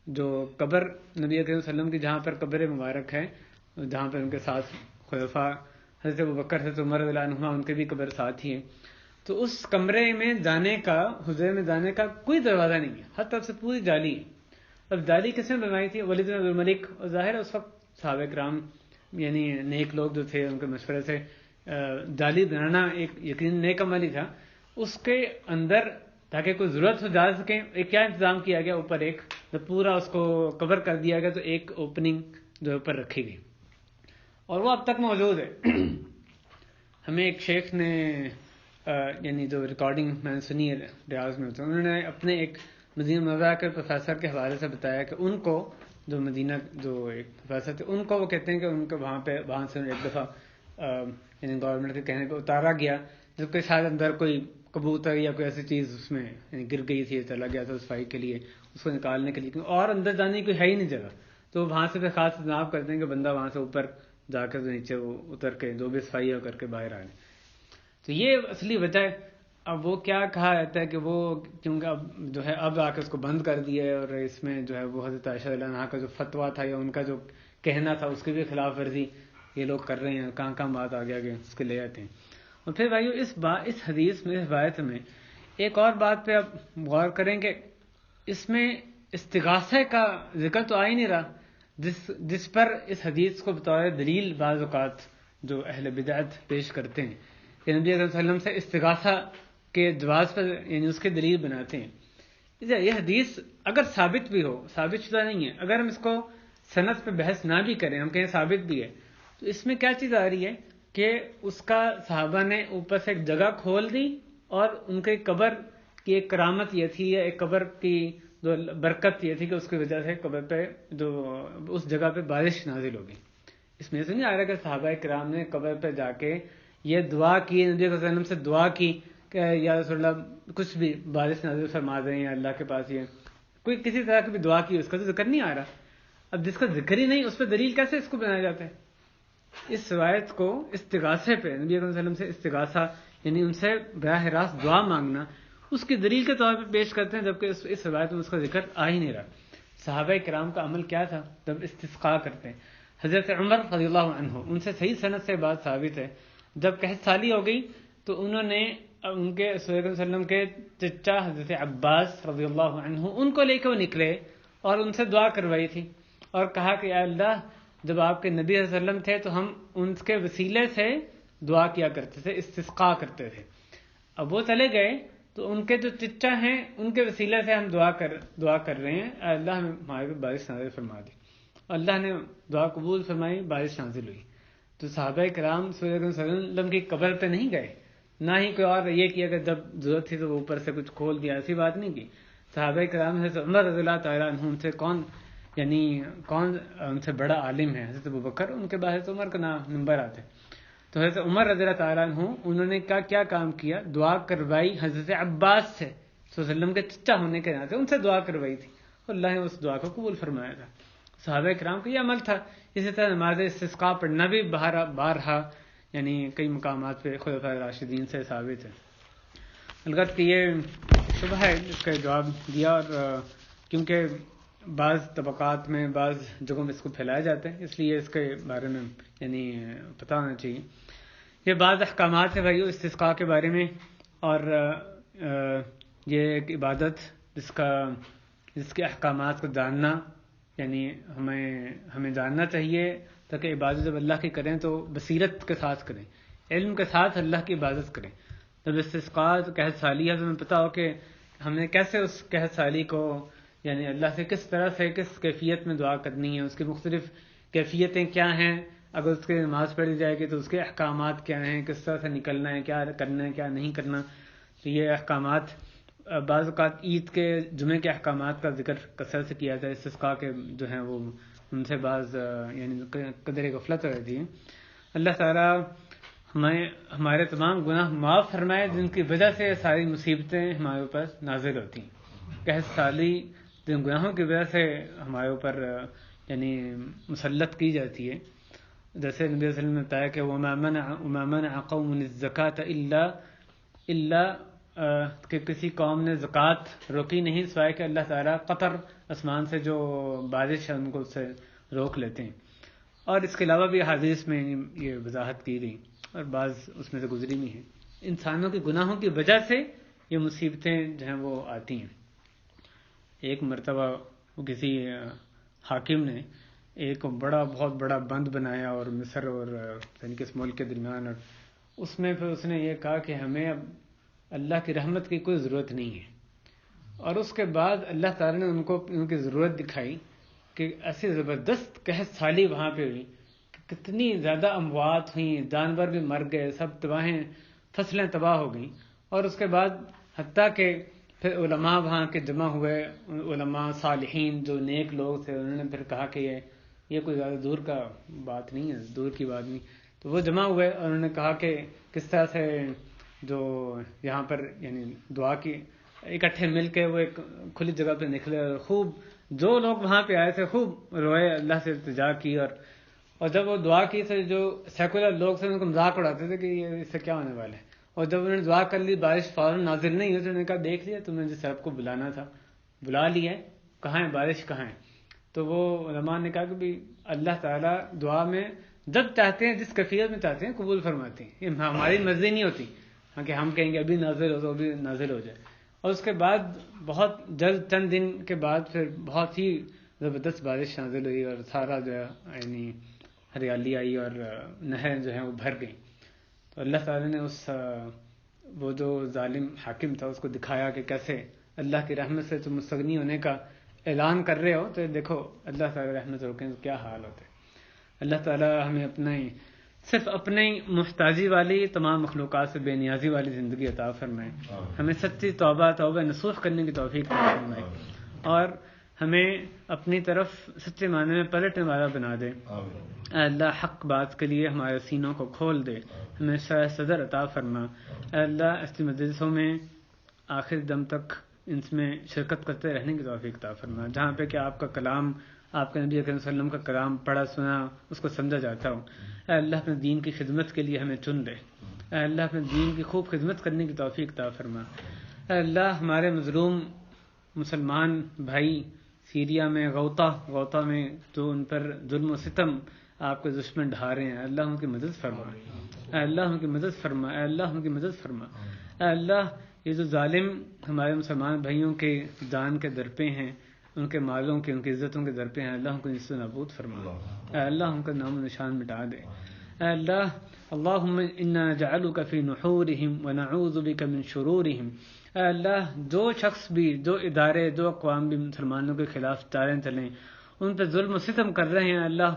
A: جو قبر نبی کریم صلی اللہ علیہ وسلم کی جہاں پر قبر مبارک ہے، جہاں پر ان کے ساتھ خلفاء حضرت ابوبکر حضرت عمر رضی اللہ عنہما ان کے بھی قبر ساتھ ہی ہیں، تو اس کمرے میں جانے کا، حجرے میں جانے کا کوئی دروازہ نہیں ہے، ہر طرف سے پوری جالی ہے۔ اب جالی کس نے بنوائی تھی؟ ولید بن عبد الملک، اور ظاہر ہے اس وقت صحابہ کرام یعنی نیک لوگ جو تھے ان کے مشورے سے جالی بنانا ایک یقین نیک عمل ہی تھا، اس کے اندر تاکہ کوئی ضرورت ہو جا سکے ایک کیا انتظام کیا گیا، اوپر ایک جب پورا اس کو کور کر دیا گیا تو ایک اوپننگ جو اوپر رکھی گئی، اور وہ اب تک موجود ہے۔ ہمیں ایک شیخ نے یعنی جو ریکارڈنگ میں نے سنی ہے ریاض میں ہوتا ہے، انہوں نے اپنے ایک مدینہ منورہ کے پروفیسر کے حوالے سے بتایا کہ ان کو جو مدینہ جو ایک پروفیسر تھے ان کو وہ کہتے ہیں کہ ان کو وہاں سے ایک دفعہ یعنی گورنمنٹ کے کہنے پہ اتارا گیا، جب کہ شاید اندر کوئی کبوتر یا کوئی ایسی چیز اس میں یعنی گر گئی تھی، چلا گیا تھا صفائی کے لیے، اس کو نکالنے کے لیے، اور اندر جانے کی کوئی ہے ہی نہیں جگہ، تو وہاں سے پھر خاص انتظام کرتے ہیں کہ بندہ وہاں سے اوپر جا کر نیچے وہ اتر کے جو بھی صفائی کر کے باہر آئے۔ تو یہ اصلی وجہ ہے۔ اب وہ کیا کہا جاتا ہے کہ وہ کیونکہ اب جو ہے اب آ کے اس کو بند کر دیا ہے، اور اس میں جو ہے وہ حضرت عائشہ رضی اللہ عنہا کا جو فتویٰ تھا یا ان کا جو کہنا تھا اس کی بھی خلاف ورزی یہ لوگ کر رہے ہیں، کہاں کہاں بات آگے آگے اس کے لے جاتے ہیں۔ اور پھر بھائیو اس حدیث میں، اس روایت میں ایک اور بات پہ آپ غور کریں کہ اس میں استغاثہ کا ذکر تو آ ہی نہیں رہا، جس پر اس حدیث کو بطور دلیل بعض اوقات جو اہل بدعت پیش کرتے ہیں کہ نبی اکرم صلی اللہ علیہ وسلم سے استغاثہ کے جواز پر یعنی اس کے دلیل بناتے ہیں۔ یہ حدیث اگر ثابت بھی ہو، ثابت شدہ نہیں ہے، اگر ہم اس کو سند پہ بحث نہ بھی کریں، ہم کہیں ثابت بھی ہے، تو اس میں کیا چیز آ رہی ہے کہ اس کا صحابہ نے اوپر سے ایک جگہ کھول دی، اور ان کے قبر کی ایک کرامت یہ تھی یا ایک قبر کی جو برکت یہ تھی کہ اس کی وجہ سے قبر پہ جو اس جگہ پہ بارش نازل ہوگی۔ اس میں سے نہیں آ رہا کہ صحابہ کرام نے قبر پہ جا کے یہ دعا کی، نبی صلی اللہ علیہ وسلم سے دعا کی کہ یا رسول اللہ کچھ بھی بارش نازل فرما دیں، یا اللہ کے پاس یہ کوئی کسی طرح کی بھی دعا کی، اس کا تو ذکر نہیں آ رہا۔ اب جس کا ذکر ہی نہیں، اس پہ دلیل کیسے اس کو بنایا جاتا ہے؟ اس روایت کو استغاثے پہ، نبی صلی اللہ علیہ وسلم سے استغاثہ یعنی ان سے براہ راست دعا مانگنا، اس کی دلیل کے طور پہ پیش کرتے ہیں، جبکہ اس روایت میں اس کا ذکر آ ہی نہیں رہا۔ صحابہ کرام کا عمل کیا تھا جب استسقاء کرتے ہیں؟ حضرت عمر رضی اللہ عنہ، ان سے صحیح سند سے بات ثابت ہے، جب قحط سالی ہو گئی تو انہوں نے ان کے صلی اللہ علیہ وسلم کے چچا حضرت عباس رضی اللہ عنہ ان کو لے کے وہ نکلے اور ان سے دعا کروائی تھی، اور کہا کہ اے اللہ، جب آپ کے نبی صلی اللہ علیہ وسلم تھے تو ہم ان کے وسیلے سے دعا کیا کرتے تھے، استسقاء کرتے تھے۔ اب وہ چلے گئے تو ان کے جو چچا ہیں ان کے وسیلے سے ہم دعا کر رہے ہیں، اے اللہ ہمیں ہمارے پہ بارش نازل فرما دی۔ اللہ نے دعا قبول فرمائی، بارش نازل ہوئی۔ تو صحابہ کرام صلی اللہ علیہ وسلم کی قبر پہ نہیں گئے، نہ ہی کوئی اور یہ کیا کہ جب ضرورت تھی تو وہ اوپر سے کچھ کھول دیا، ایسی بات نہیں کی۔ صحابہ کرام حضرت عمر رضی اللہ تعالیٰ عنہ ان سے کون ان سے بڑا عالم ہے؟ حضرت ابوبکر، ان کے بعد حضرت عمر کا نمبر آتے۔ تو حضرت عمر رضی اللہ تعالیٰ عنہ انہوں نے کیا کام کیا؟ دعا کروائی حضرت عباس سے، صلی اللہ علیہ وسلم کے چچا ہونے کے ناطے ان سے دعا کروائی تھی، اور اللہ نے اس دعا کو قبول فرمایا تھا۔ صحابہ کرام کا یہ عمل تھا۔ اسی طرح نماز استسقاء پڑھنا بھی بارہا یعنی کئی مقامات پہ خلفاء راشدین سے ثابت ہے۔ البتہ یہ شبہ ہے، اس کا جواب دیا، اور کیونکہ بعض طبقات میں بعض جگہوں میں اس کو پھیلایا جاتا ہے، اس لیے اس کے بارے میں یعنی پتہ ہونا چاہیے۔ یہ بعض احکامات ہے بھائیو استسقاء کے بارے میں، اور یہ ایک عبادت جس کے احکامات کو جاننا یعنی ہمیں جاننا چاہیے، تاکہ عبادت جب اللہ کی کریں تو بصیرت کے ساتھ کریں، علم کے ساتھ اللہ کی عبادت کریں۔ جب استسقاء قحط سالی ہے تو ہمیں پتہ ہو کہ ہم نے کیسے اس قحط سالی کو یعنی اللہ سے کس طرح سے کس کیفیت میں دعا کرنی ہے، اس کی مختلف کیفیتیں کیا ہیں، اگر اس کی نماز پڑھی جائے گی تو اس کے احکامات کیا ہیں، کس طرح سے نکلنا ہے، کیا کرنا ہے، کیا نہیں کرنا۔ تو یہ احکامات بعض اوقات عید کے جمعے کے احکامات کا ذکر کثرت سے کیا جائے، استسقاء کے جو ہیں وہ ان سے بعض یعنی قدر غفلت رہتی ہے۔ اللہ تعالیٰ ہمارے تمام گناہ معاف فرمائے جن کی وجہ سے ساری مصیبتیں ہمارے اوپر نازل ہوتی ہیں۔ قحط سالی جن گناہوں کی وجہ سے ہمارے اوپر یعنی مسلط کی جاتی ہے، جیسے نبی صلی اللہ علیہ وسلم نے بتایا کہ وَمَا مَنَعَ قَوْمٌ الزَّكَاةَ إِلَّا کہ کسی قوم نے زکوٰۃ روکی نہیں سوائے کہ اللہ تعالیٰ قطر آسمان سے جو بارش ہے ان کو اس سے روک لیتے ہیں۔ اور اس کے علاوہ بھی حدیث میں یہ وضاحت کی گئی، اور بعض اس میں سے گزری بھی ہیں۔ انسانوں کے گناہوں کی وجہ سے یہ مصیبتیں جو ہیں وہ آتی ہیں۔ ایک مرتبہ کسی حاکم نے ایک بہت بڑا بند بنایا، اور مصر اور کس ملک کے درمیان، اور اس میں پھر اس نے یہ کہا کہ ہمیں اب اللہ کی رحمت کی کوئی ضرورت نہیں ہے، اور اس کے بعد اللہ تعالیٰ نے ان کی ضرورت دکھائی کہ ایسی زبردست قحط سالی وہاں پہ ہوئی کہ کتنی زیادہ اموات ہوئیں، جانور بھی مر گئے، سب تباہیں، فصلیں تباہ ہو گئیں، اور اس کے بعد حتیٰ کہ پھر علماء وہاں کے جمع ہوئے، علماء صالحین جو نیک لوگ تھے، انہوں نے پھر کہا کہ یہ کوئی زیادہ دور کا بات نہیں ہے، دور کی بات نہیں، تو وہ جمع ہوئے اور انہوں نے کہا کہ کس طرح سے جو یہاں پر یعنی دعا کی اکٹھے مل کے وہ ایک کھلی جگہ پہ نکلے، اور خوب جو لوگ وہاں پہ آئے تھے خوب روئے، اللہ سے التجا کی، اور جب وہ دعا کی تو جو سیکولر لوگ تھے ان کو مذاق اڑاتے تھے کہ یہ اس سے کیا ہونے والا ہے، اور جب انہوں نے دعا کر لی بارش فوراً نازل نہیں ہوئی تو انہوں نے کہا دیکھ لیا تم نے جس رب کو بلانا تھا بلا لیا ہے، کہاں ہے بارش کہاں ہے؟ تو وہ علماء نے کہا کہ بھی اللہ تعالیٰ دعا میں جب چاہتے ہیں جس کیفیت میں چاہتے ہیں قبول فرماتے ہیں، یہ ہماری مرضی نہیں ہوتی ہاں کہ ہم کہیں گے ابھی نازل ہو تو ابھی نازل ہو جائے. اور اس کے بعد بہت جلد چند دن کے بعد پھر بہت ہی زبردست بارش نازل ہوئی اور سارا جو ہے یعنی ہریالی آئی اور نہریں جو ہیں وہ بھر گئیں. تو اللہ تعالیٰ نے اس وہ جو ظالم حاکم تھا اس کو دکھایا کہ کیسے اللہ کی رحمت سے تم مستغنی ہونے کا اعلان کر رہے ہو تو دیکھو اللہ تعالیٰ رحمت روکیں تو کیا حال ہوتے. اللہ تعالیٰ ہمیں صرف اپنے محتاجی والی تمام مخلوقات سے بے نیازی والی زندگی عطا فرمائے. ہمیں سچی توبہ نصوح کرنے کی توفیق عطا فرمائے اور ہمیں اپنی طرف سچے معنی میں پلٹنے والا بنا دے. اے اللہ حق بات کے لیے ہمارے سینوں کو کھول دے، ہمیں شرح صدر عطا فرما. اے اللہ اس مجلسوں میں آخر دم تک ان میں شرکت کرتے رہنے کی توفیق عطا فرما، جہاں پہ کہ آپ کا کلام، آپ کے نبی اکرم صلی اللہ علیہ وسلم کا کلام پڑھا سنا اس کو سمجھا جاتا ہو. اے اللہ اپنے دین کی خدمت کے لیے ہمیں چن لے. اے اللہ اپنے دین کی خوب خدمت کرنے کی توفیق عطا فرما. اے اللہ ہمارے مظلوم مسلمان بھائی سیریا میں غوطہ میں جو ان پر ظلم و ستم آپ کے دشمن ڈھا رہے ہیں، اللہ ان کی مدد فرما. اے اللہ ان کی مدد فرما. اے اللہ ان کی مدد فرما. اے اللہ یہ جو ظالم ہمارے مسلمان بھائیوں کے جان کے درپے ہیں، ان کے مالوں کے، ان کی عزتوں کے درپے ہیں، اللہ ان کو نیست و نابود فرما. اے اللہ ان کا نام و نشان مٹا دے. اے اللہ اللہم انا نجعلک فی نحورہم ونعوذ بک من شرورہم. اے اللہ جو شخص بھی، جو ادارے، جو اقوام بھی مسلمانوں کے خلاف چالیں چلیں، ان پہ ظلم و ستم کر رہے ہیں، اللہ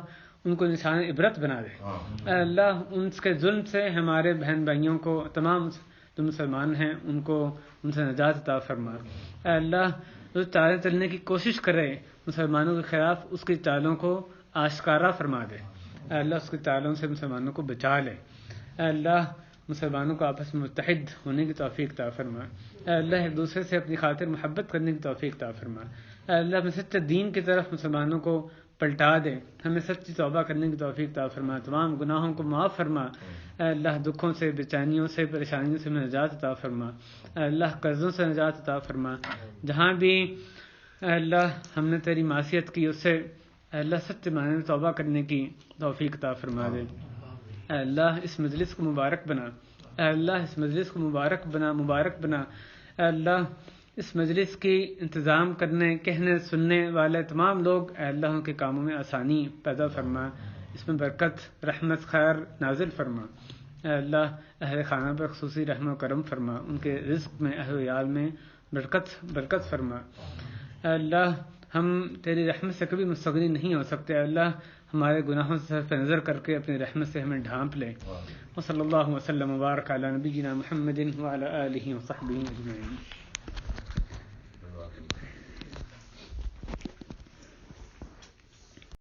A: ان کو نشان عبرت بنا دے. اے اللہ ان کے ظلم سے ہمارے بہن بھائیوں کو، تمام جو مسلمان ہیں ان سے نجات عطا فرما. اے اللہ جو چالیں چلنے کی کوشش کرے مسلمانوں کے خلاف، اس کی چالوں کو آشکارا فرما دے. اے اللہ اس کی چالوں سے مسلمانوں کو بچا لے. اے اللہ مسلمانوں کو آپس میں متحد ہونے کی توفیق عطا فرما. اے اللہ ایک دوسرے سے اپنی خاطر محبت کرنے کی توفیق عطا فرما. اے اللہ ہمیں سچے دین کی طرف مسلمانوں کو پلٹا دے. ہمیں سچی توبہ کرنے کی توفیق عطا فرما. تمام گناہوں کو معاف فرما. اے اللہ دکھوں سے، بے چینیوں سے، پریشانیوں سے ہمیں نجات عطا فرما. اے اللہ قرضوں سے نجات عطا فرما. جہاں بھی اے اللہ ہم نے تیری معصیت کی، اس سے اے اللہ سچے معنی میں توبہ کرنے کی توفیق عطا فرما دے. اے اللہ اس مجلس کو مبارک بنا. اے اللہ اس مجلس کو مبارک بنا. اے اللہ اس مجلس کی انتظام کرنے، کہنے، سننے والے تمام لوگ اے اللہ ان کے کاموں میں آسانی پیدا فرما. اس میں برکت، رحمت، خیر نازل فرما. اے اللہ اہل خانہ پر خصوصی رحم و کرم فرما. ان کے رزق میں، اہل و عیال میں برکت فرما. اے اللہ ہم تیری رحمت سے کبھی مستغنی نہیں ہو سکتے. اے اللہ ہمارے گناہوں سے صرف نظر کر کے اپنی رحمت سے ہمیں ڈھانپ لے. وصلی اللہ وسلم وبارک علی نبینا محمد وعلی آلہ وصحبہ اجمعین.